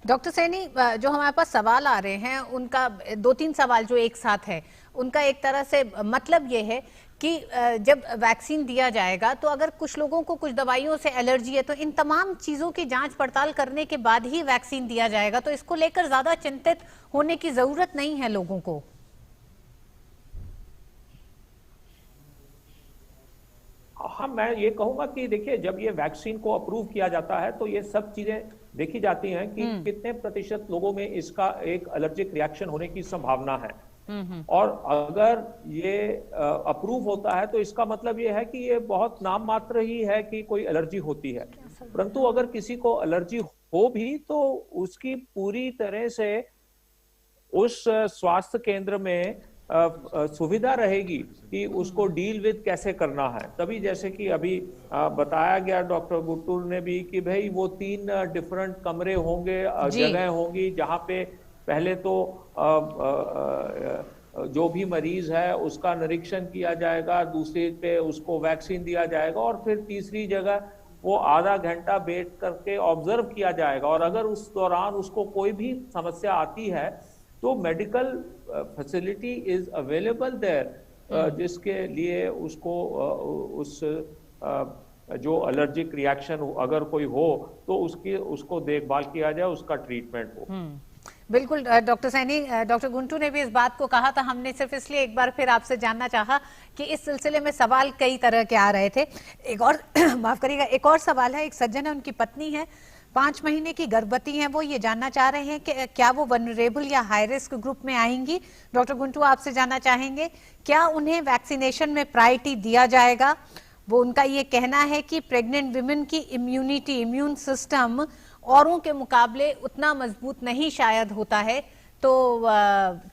Doctor Saini, जो हमारे पास सवाल आ रहे हैं उनका 2-3 सवाल जो एक साथ है, उनका एक तरह से मतलब ये है कि जब वैक्सीन दिया जाएगा तो अगर कुछ लोगों को कुछ दवाइयों से एलर्जी है तो इन तमाम चीजों की जांच पड़ताल करने के बाद ही वैक्सीन दिया जाएगा, तो इसको लेकर ज्यादा चिंतित होने की जरूरत नहीं है लोगों को। हाँ, मैं ये कहूंगा कि देखिए, जब ये वैक्सीन को अप्रूव किया जाता है तो ये सब चीजें देखी जाती हैं कि कितने प्रतिशत लोगों में इसका एक एलर्जिक रिएक्शन होने की संभावना है। और अगर ये अप्रूव होता है तो इसका मतलब ये है कि ये बहुत नाम मात्र ही है कि कोई एलर्जी होती है, परंतु अगर किसी को एलर्जी हो भी तो उसकी पूरी तरह से उस स्वास्थ्य केंद्र में सुविधा रहेगी कि उसको डील विद कैसे करना है। तभी जैसे कि अभी बताया गया डॉक्टर गुट्टू ने भी कि भाई वो 3 डिफरेंट कमरे होंगे, जगह होंगी जहाँ पे पहले तो जो भी मरीज है उसका निरीक्षण किया जाएगा, दूसरे पे उसको वैक्सीन दिया जाएगा और फिर तीसरी जगह वो आधा घंटा बैठ करके ऑब्जर्व किया जाएगा। और अगर उस दौरान उसको कोई भी समस्या आती है तो medical facility is available there, जिसके लिए उसको उस जो एलर्जिक रिएक्शन अगर कोई हो तो उसको देखभाल किया जाए, उसका ट्रीटमेंट हो। बिल्कुल डॉक्टर सैनी, डॉक्टर गुंटू ने भी इस बात को कहा था। हमने सिर्फ इसलिए एक बार फिर आपसे जानना चाहा कि इस सिलसिले में सवाल कई तरह के आ रहे थे। एक और माफ करिएगा, एक और सवाल है। एक सज्जन है, उनकी पत्नी है, 5 महीने की गर्भवती हैं वो ये जानना चाह रहे हैं कि क्या वो वनरेबल या हाई रिस्क ग्रुप में आएंगी। डॉक्टर गुंटू आपसे जानना चाहेंगे क्या उन्हें वैक्सीनेशन में प्रायोरिटी दिया जाएगा। वो उनका ये कहना है कि प्रेग्नेंट विमेन की इम्यून सिस्टम औरों के मुकाबले उतना मजबूत नहीं शायद होता है, तो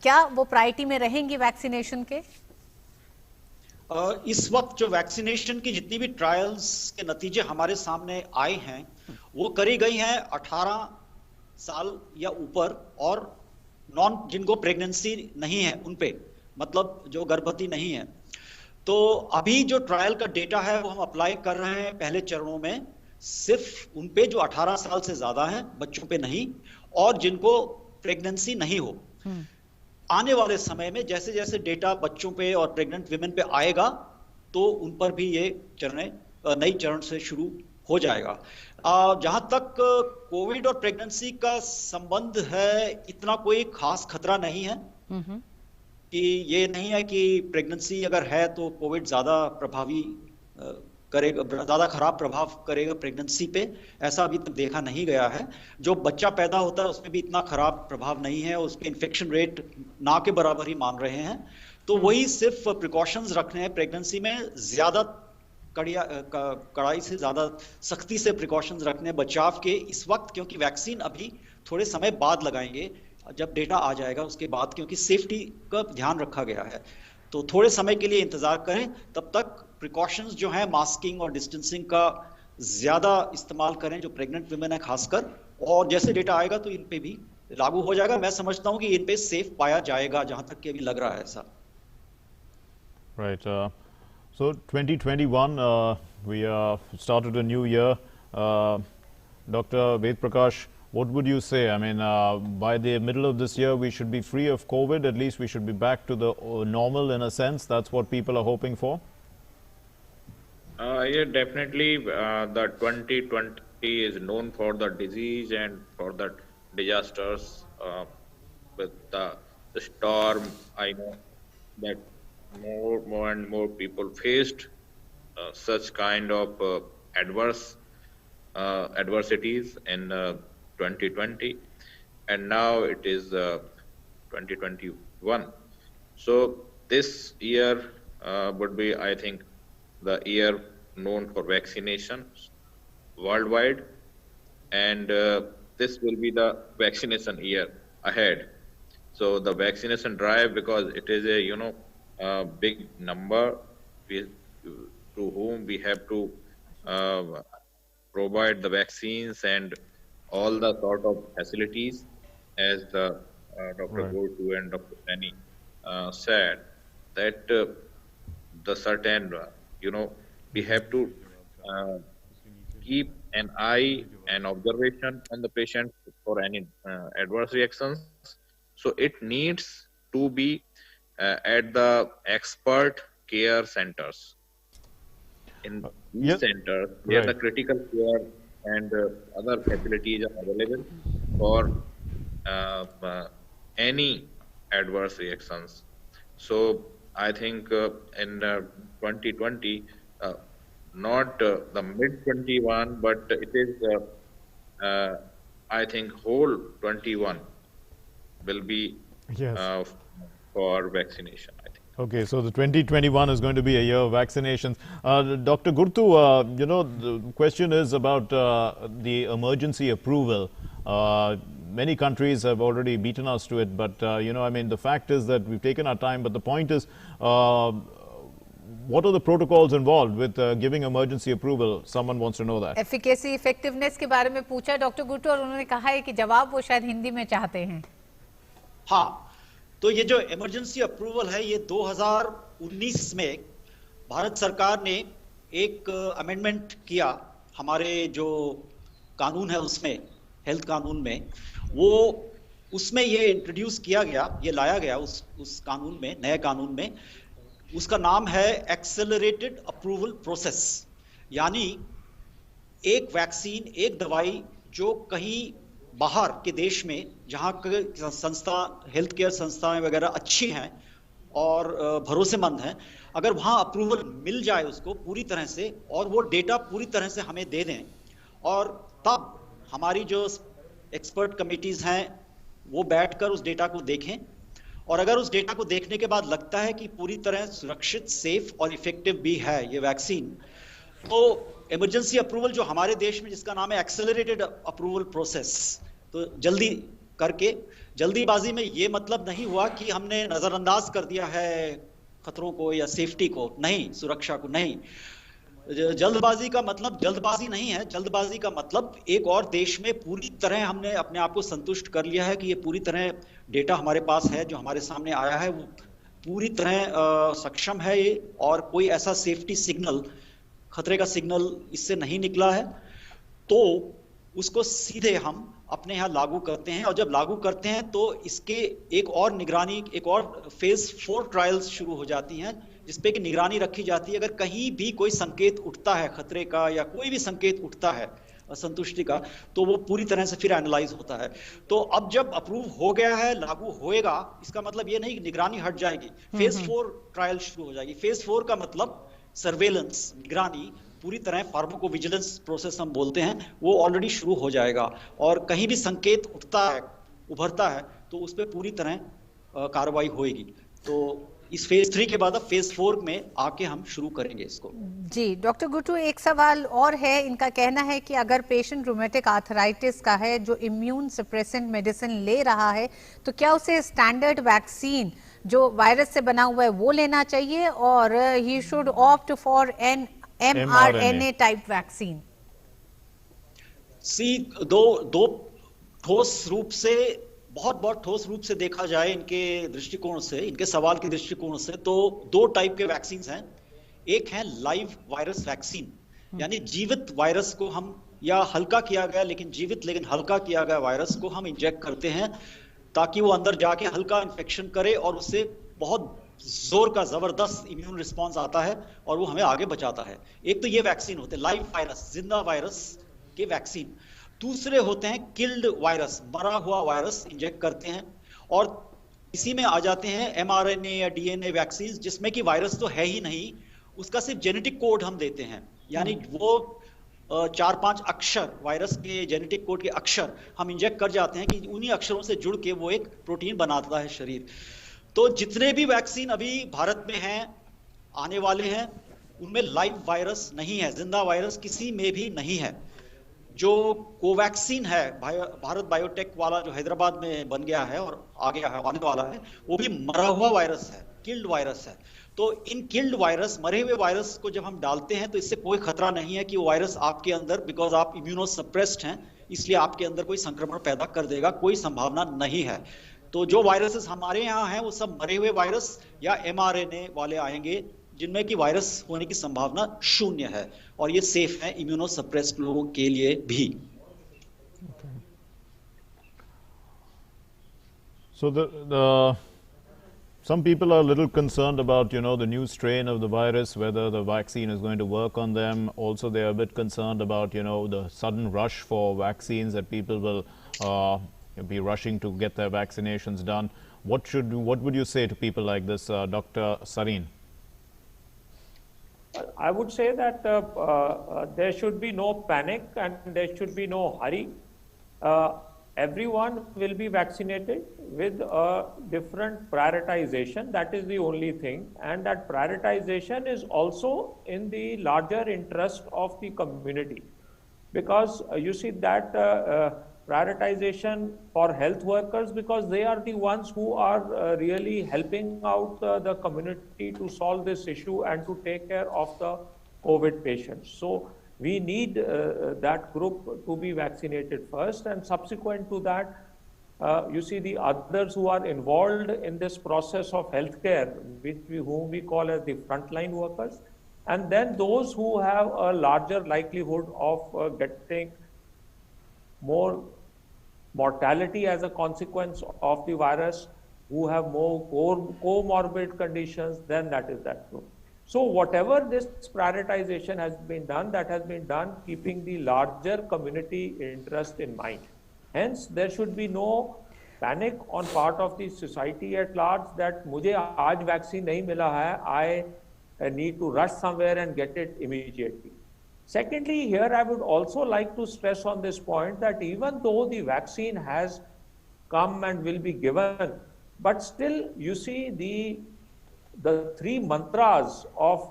क्या वो प्रायोरिटी में रहेंगी वैक्सीनेशन के? इस वक्त जो वैक्सीनेशन की जितनी भी ट्रायल्स के नतीजे हमारे सामने आए हैं वो करी गई हैं 18 साल या ऊपर और जिनको प्रेगनेंसी नहीं है उन पे, मतलब जो गर्भवती नहीं है। तो अभी जो ट्रायल का डेटा है वो हम अप्लाई कर रहे हैं पहले चरणों में सिर्फ उन पे जो 18 साल से ज्यादा हैं, बच्चों पे नहीं, और जिनको प्रेगनेंसी नहीं हो। आने वाले समय में जैसे जैसे डेटा बच्चों पे और प्रेग्नेंट विमेन पे आएगा तो उन पर भी ये नई चरण से शुरू हो जाएगा। जहां तक कोविड और प्रेगनेंसी का संबंध है, इतना कोई खास खतरा नहीं है कि ये नहीं है कि प्रेगनेंसी अगर है तो कोविड ज्यादा प्रभावी करेगा, ज्यादा खराब प्रभाव करेगा प्रेगनेंसी पे, ऐसा अभी तक देखा नहीं गया है। जो बच्चा पैदा होता है उसमें भी इतना खराब प्रभाव नहीं है, उसके इन्फेक्शन रेट ना के बराबर ही मान रहे हैं। तो वही सिर्फ प्रिकॉशंस रखने हैं, प्रेगनेंसी में ज्यादा कड़ाई से ज्यादा सख्ती से प्रिकॉशंस रखने बचाव के इस वक्त, क्योंकि वैक्सीन अभी थोड़े समय बाद लगाएंगे जब डेटा आ जाएगा उसके बाद, क्योंकि सेफ्टी का ध्यान रखा गया है। तो थोड़े समय के लिए इंतजार करें, तब तक प्रिकॉशंस जो है मास्किंग और डिस्टेंसिंग का ज्यादा इस्तेमाल करें जो प्रेग्नेंट वुमेन है खासकर, और जैसे डेटा आएगा तो इन पे भी लागू हो जाएगा। मैं समझता हूं कि इन पे सेफ पाया जाएगा, जहां तक कि अभी लग रहा है ऐसा। Right. So 2021, we started a new year. Dr. Ved Prakash, what would you say? I mean, by the middle of this year, we should be free of COVID. At least we should be back to the normal in a sense. That's what people are hoping for. Yeah, definitely. The 2020 is known for the disease and for the disasters with the storm. I know that more and more people faced such kind of adversities in 2020, and now it is 2021. So this year would be, I think, the year known for vaccinations worldwide, and this will be the vaccination year ahead. So the vaccination drive, because it is a big number to whom we have to provide the vaccines and all the sort of facilities, as Dr. Gotu and Dr. Sani said, that the certain, we have to keep an eye and observation on the patient for any adverse reactions. So it needs to be at the expert care centers. In these centers, where the critical care and other facilities are available for any adverse reactions. So I think in 2020, not the mid-21, but it is, I think, whole 21 will be for vaccination, I think. Okay, so the 2021 is going to be a year of vaccinations. Dr. Gurtu, the question is about the emergency approval. Many countries have already beaten us to it, but, I mean, the fact is that we've taken our time, but the point is, what are the protocols involved with giving emergency approval? Someone wants to know that. Efficacy, effectiveness के बारे में पूछा doctor Gurtu और उन्होंने कहा है कि जवाब वो शायद हिंदी में चाहते हैं। हाँ, तो ये जो इमरजेंसी अप्रूवल है, ये 2019 में भारत सरकार ने एक अमेंडमेंट किया हमारे जो कानून है उसमें, हेल्थ कानून में, वो उसमें ये इंट्रोड्यूस किया गया, ये लाया गया उस कानून में, नए कानून में। उसका नाम है एक्सेलरेटेड अप्रूवल प्रोसेस। यानी एक वैक्सीन, एक दवाई जो कहीं बाहर के देश में, जहां संस्था, हेल्थ केयर संस्थाएं वगैरह अच्छी हैं और भरोसेमंद हैं, अगर वहां अप्रूवल मिल जाए उसको पूरी तरह से और वो डेटा पूरी तरह से हमें दे दें, और तब हमारी जो एक्सपर्ट कमिटीज हैं वो बैठकर उस डेटा को देखें, और अगर उस डेटा को देखने के बाद लगता है कि पूरी तरह सुरक्षित, सेफ और इफेक्टिव भी है ये वैक्सीन, तो इमरजेंसी अप्रूवल जो हमारे देश में जिसका नाम है एक्सेलरेटेड अप्रूवल प्रोसेस, तो जल्दी करके, जल्दीबाजी में ये मतलब नहीं हुआ कि हमने नजरअंदाज कर दिया है खतरों को या सेफ्टी को, नहीं, सुरक्षा को नहीं। जल्दबाजी का मतलब जल्दबाजी नहीं है, जल्दबाजी का मतलब एक और देश में पूरी तरह हमने अपने आप को संतुष्ट कर लिया है कि ये पूरी तरह डेटा हमारे पास है, जो हमारे सामने आया है वो पूरी तरह सक्षम है ये, और कोई ऐसा सेफ्टी सिग्नल, खतरे का सिग्नल इससे नहीं निकला है, तो उसको सीधे हम अपने यहाँ लागू करते हैं। और जब लागू करते हैं तो इसके एक और निगरानी, एक और फेज 4 ट्रायल्स शुरू हो जाती हैं, जिसपे कि निगरानी रखी जाती है। अगर कहीं भी कोई संकेत उठता है खतरे का या कोई भी संकेत उठता है असंतुष्टि का, तो वो पूरी तरह से फिर एनालाइज होता है। तो अब जब अप्रूव हो गया है, लागू होएगा, इसका मतलब ये नहीं कि निगरानी हट जाएगी, फेज 4 ट्रायल शुरू हो जाएगी। फेज 4 का मतलब सर्वेलेंस, निगरानी, पूरी तरह फार्माकोविजिलेंस प्रोसेस हम बोलते हैं, वो ऑलरेडी शुरू हो जाएगा। और कहीं भी संकेत उठता है, उभरता है, तो उस पर पूरी तरह कार्रवाई होएगी। तो इस फेज 3 के बाद अब फेज 4 में आके हम शुरू करेंगे इसको। जी डॉक्टर गुट्टू, एक सवाल और है। इनका कहना है कि अगर पेशेंट रूमेटिक आर्थराइटिस का है, जो इम्यून सप्रेसेंट मेडिसिन ले रहा है, तो क्या उसे स्टैंडर्ड वैक्सीन जो वायरस से बना हुआ है वो लेना चाहिए, और he should opt for an mRNA type vaccine? दो ठोस रूप से, बहुत ठोस रूप से देखा जाए इनके दृष्टिकोण से, इनके सवाल के दृष्टिकोण से, तो 2 टाइप के वैक्सीन हैं। एक है लाइव वायरस वैक्सीन, यानी जीवित वायरस को हम, या हल्का किया गया लेकिन जीवित लेकिन हल्का किया गया वायरस को हम इंजेक्ट करते हैं, ताकि वो अंदर जाके हल्का इन्फेक्शन करे और उससे बहुत जोर का जबरदस्त इम्यून रिस्पॉन्स आता है और वो हमें आगे बचाता है। एक तो ये वैक्सीन होते हैं लाइव वायरस, जिंदा वायरस के वैक्सीन। दूसरे होते हैं किल्ड वायरस, मरा हुआ वायरस इंजेक्ट करते हैं, और इसी में आ जाते हैं mRNA या DNA वैक्सीन, जिसमें कि वायरस तो है ही नहीं, उसका सिर्फ जेनेटिक कोड हम देते हैं, यानी वो 4-5 अक्षर, वायरस के जेनेटिक कोड के अक्षर हम इंजेक्ट कर जाते हैं कि उन्हीं अक्षरों से जुड़ के वो एक प्रोटीन बनाता है शरीर। तो जितने भी वैक्सीन अभी भारत में हैं, आने वाले हैं, उनमें लाइव वायरस नहीं है, जिंदा वायरस किसी में भी नहीं है। जो कोवैक्सीन है, भारत बायोटेक वाला जो हैदराबाद में बन गया है और आ गया है, आने वाला है, वो भी मरा हुआ वायरस है, किल्ड वायरस है। तो इन किल्ड वायरस, मरे हुए वायरस को जब हम डालते हैं तो इससे कोई खतरा नहीं है कि वो वायरस आपके अंदर, बिकॉज आप इम्यूनोसप्रेस्ड हैं, इसलिए आपके अंदर कोई संक्रमण पैदा कर देगा, कोई संभावना नहीं है। तो जो वायरसेस हमारे यहाँ हैं वो सब मरे हुए वायरस या mRNA वाले आएंगे, जिनमें कि वायरस होने की संभावना 0 है, और ये सेफ है इम्यूनोसप्रेस्ड लोगों के लिए भी। So some people are a little concerned about, the new strain of the virus, whether the vaccine is going to work on them. Also, they are a bit concerned about, the sudden rush for vaccines, that people will be rushing to get their vaccinations done. What would you say to people like this, Dr. Sareen? I would say that there should be no panic and there should be no hurry. Everyone will be vaccinated with a different prioritization. That is the only thing, and that prioritization is also in the larger interest of the community, because you see that prioritization for health workers, because they are the ones who are really helping out the community to solve this issue and to take care of the COVID patients. So we need that group to be vaccinated first, and subsequent to that, you see the others who are involved in this process of healthcare, whom we call as the frontline workers, and then those who have a larger likelihood of getting more mortality as a consequence of the virus, who have more comorbid conditions, then that is that group. So whatever this prioritization has been done, that has been done keeping the larger community interest in mind. Hence, there should be no panic on part of the society at large that मुझे आज vaccine नहीं मिला है, I need to rush somewhere and get it immediately. Secondly, here I would also like to stress on this point that even though the vaccine has come and will be given, but still you see the three mantras of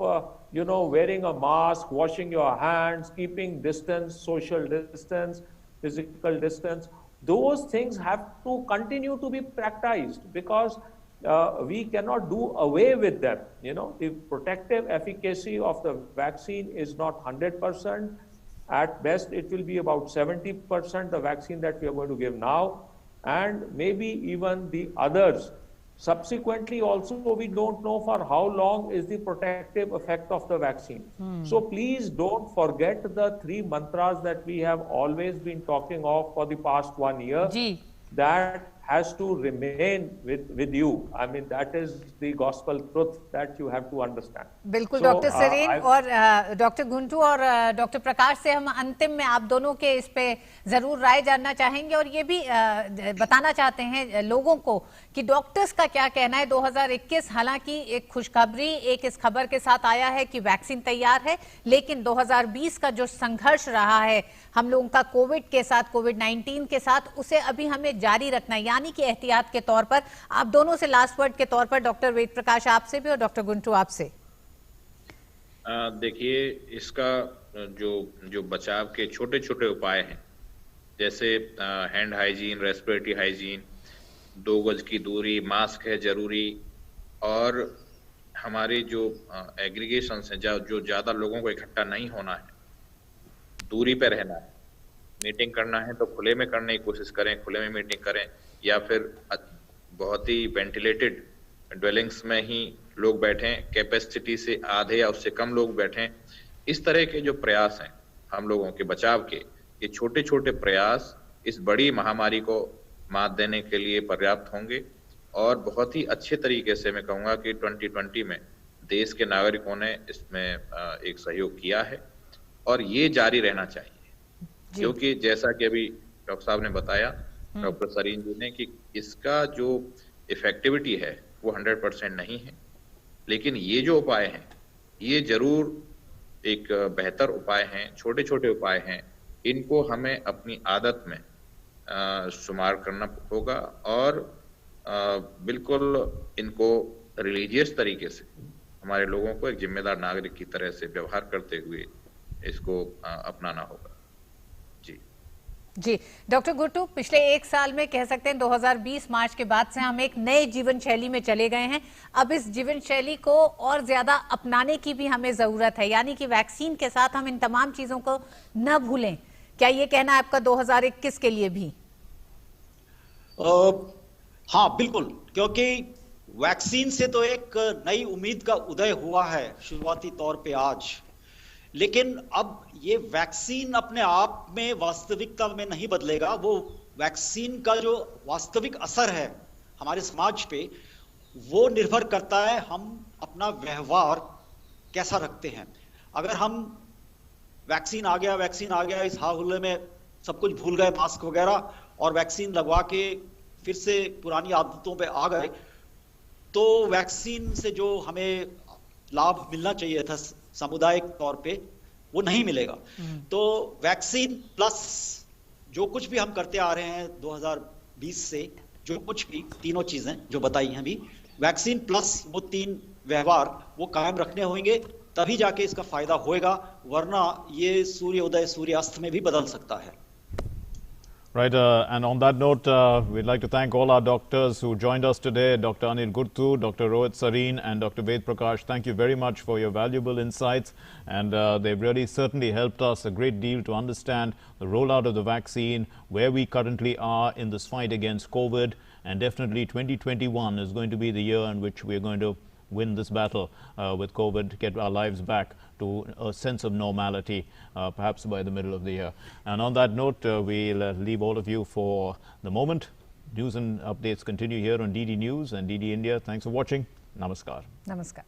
wearing a mask, washing your hands, keeping distance, social distance, physical distance, those things have to continue to be practiced, because we cannot do away with them. The protective efficacy of the vaccine is not 100%. At best, it will be about 70%, the vaccine that we are going to give now, and maybe even the others. Subsequently, also, we don't know for how long is the protective effect of the vaccine. So please don't forget the three mantras that we have always been talking of for the past 1 year. जी That has to remain with you. I mean, that is the gospel truth that you have to understand. बिल्कुल So, doctor Sarin I- और doctor Guntur और doctor प्रकाश से हम अंतिम में आप दोनों के इस पे जरूर राय जानना चाहेंगे, और ये भी बताना चाहते हैं लोगों को कि डॉक्टर्स का क्या कहना है। 2021 हालांकि एक खुशखबरी एक इस खबर के साथ आया है कि वैक्सीन तैयार है, लेकिन 2020 का जो संघर्ष रहा है हम लोगों का कोविड के साथ, कोविड-19 के साथ, उसे अभी हमें जारी रखना है, यानी कि एहतियात के तौर पर। आप दोनों से लास्ट वर्ड के तौर पर, डॉक्टर वेद प्रकाश आपसे भी और डॉक्टर गुंटू आपसे। देखिए, इसका जो बचाव के छोटे छोटे उपाय हैं, जैसे हैंड हाइजीन, रेस्पिरेटरी हाइजीन, 2 गज की दूरी, मास्क है जरूरी, और हमारे जो एग्रीगेशन हैं, जो ज्यादा लोगों को इकट्ठा नहीं होना है, दूरी पे रहना है, मीटिंग करना है तो खुले में करने की कोशिश करें, खुले में मीटिंग करें, या फिर बहुत ही वेंटिलेटेड ड्वेलिंग्स में ही लोग बैठें, कैपेसिटी से आधे या उससे कम लोग बैठें। इस तरह के जो प्रयास हैं हम लोगों के बचाव के, ये छोटे छोटे प्रयास इस बड़ी महामारी को मात देने के लिए पर्याप्त होंगे, और बहुत ही अच्छे तरीके से मैं कहूँगा कि 2020 में देश के नागरिकों ने इसमें एक सहयोग किया है, और ये जारी रहना चाहिए, क्योंकि जैसा कि अभी डॉक्टर साहब ने बताया, डॉक्टर सरीन जी ने, कि इसका जो इफेक्टिविटी है वो 100% नहीं है, लेकिन ये जो उपाय हैं ये जरूर एक बेहतर उपाय हैं, छोटे छोटे उपाय हैं, इनको हमें अपनी आदत में शुमार करना होगा, और बिल्कुल इनको रिलीजियस तरीके से हमारे लोगों को एक जिम्मेदार नागरिक की तरह से व्यवहार करते हुए इसको अपनाना होगा। जी डॉक्टर गुट्टू, पिछले 1 साल में कह सकते हैं 2020 मार्च के बाद से हम एक नए जीवन शैली में चले गए हैं। अब इस जीवन शैली को और ज्यादा अपनाने की भी हमें जरूरत है, यानी कि वैक्सीन के साथ हम इन तमाम चीजों को न भूलें। क्या ये कहना है आपका 2021 के लिए भी? हाँ बिल्कुल, क्योंकि वैक्सीन से तो एक नई उम्मीद का उदय हुआ है शुरुआती तौर पे आज, लेकिन अब ये वैक्सीन अपने आप में वास्तविकता में नहीं बदलेगा। वो वैक्सीन का जो वास्तविक असर है हमारे समाज पे, वो निर्भर करता है हम अपना व्यवहार कैसा रखते हैं। अगर हम वैक्सीन आ गया इस हाहुल्ले में सब कुछ भूल गए, मास्क वगैरह, और वैक्सीन लगवा के फिर से पुरानी आदतों पे आ गए, तो वैक्सीन से जो हमें लाभ मिलना चाहिए था सामुदायिक तौर पे, वो नहीं मिलेगा। तो वैक्सीन प्लस जो कुछ भी हम करते आ रहे हैं 2020 से, जो कुछ भी तीनों चीजें जो बताई हैं अभी, वैक्सीन प्लस वो 3 व्यवहार वो कायम रखने होंगे, तभी जाके इसका फायदा होएगा, वरना ये सूर्योदय सूर्यास्त में भी बदल सकता है। Right, and on that note, we'd like to thank all our doctors who joined us today, Dr. Anil Gurtu, Dr. Rohit Sareen, and Dr. Ved Prakash. Thank you very much for your valuable insights, and they've really certainly helped us a great deal to understand the rollout of the vaccine, where we currently are in this fight against COVID, and definitely 2021 is going to be the year in which we're going to win this battle with COVID, get our lives back to a sense of normality, perhaps by the middle of the year. And on that note, we'll leave all of you for the moment. News and updates continue here on DD News and DD India. Thanks for watching. Namaskar. Namaskar.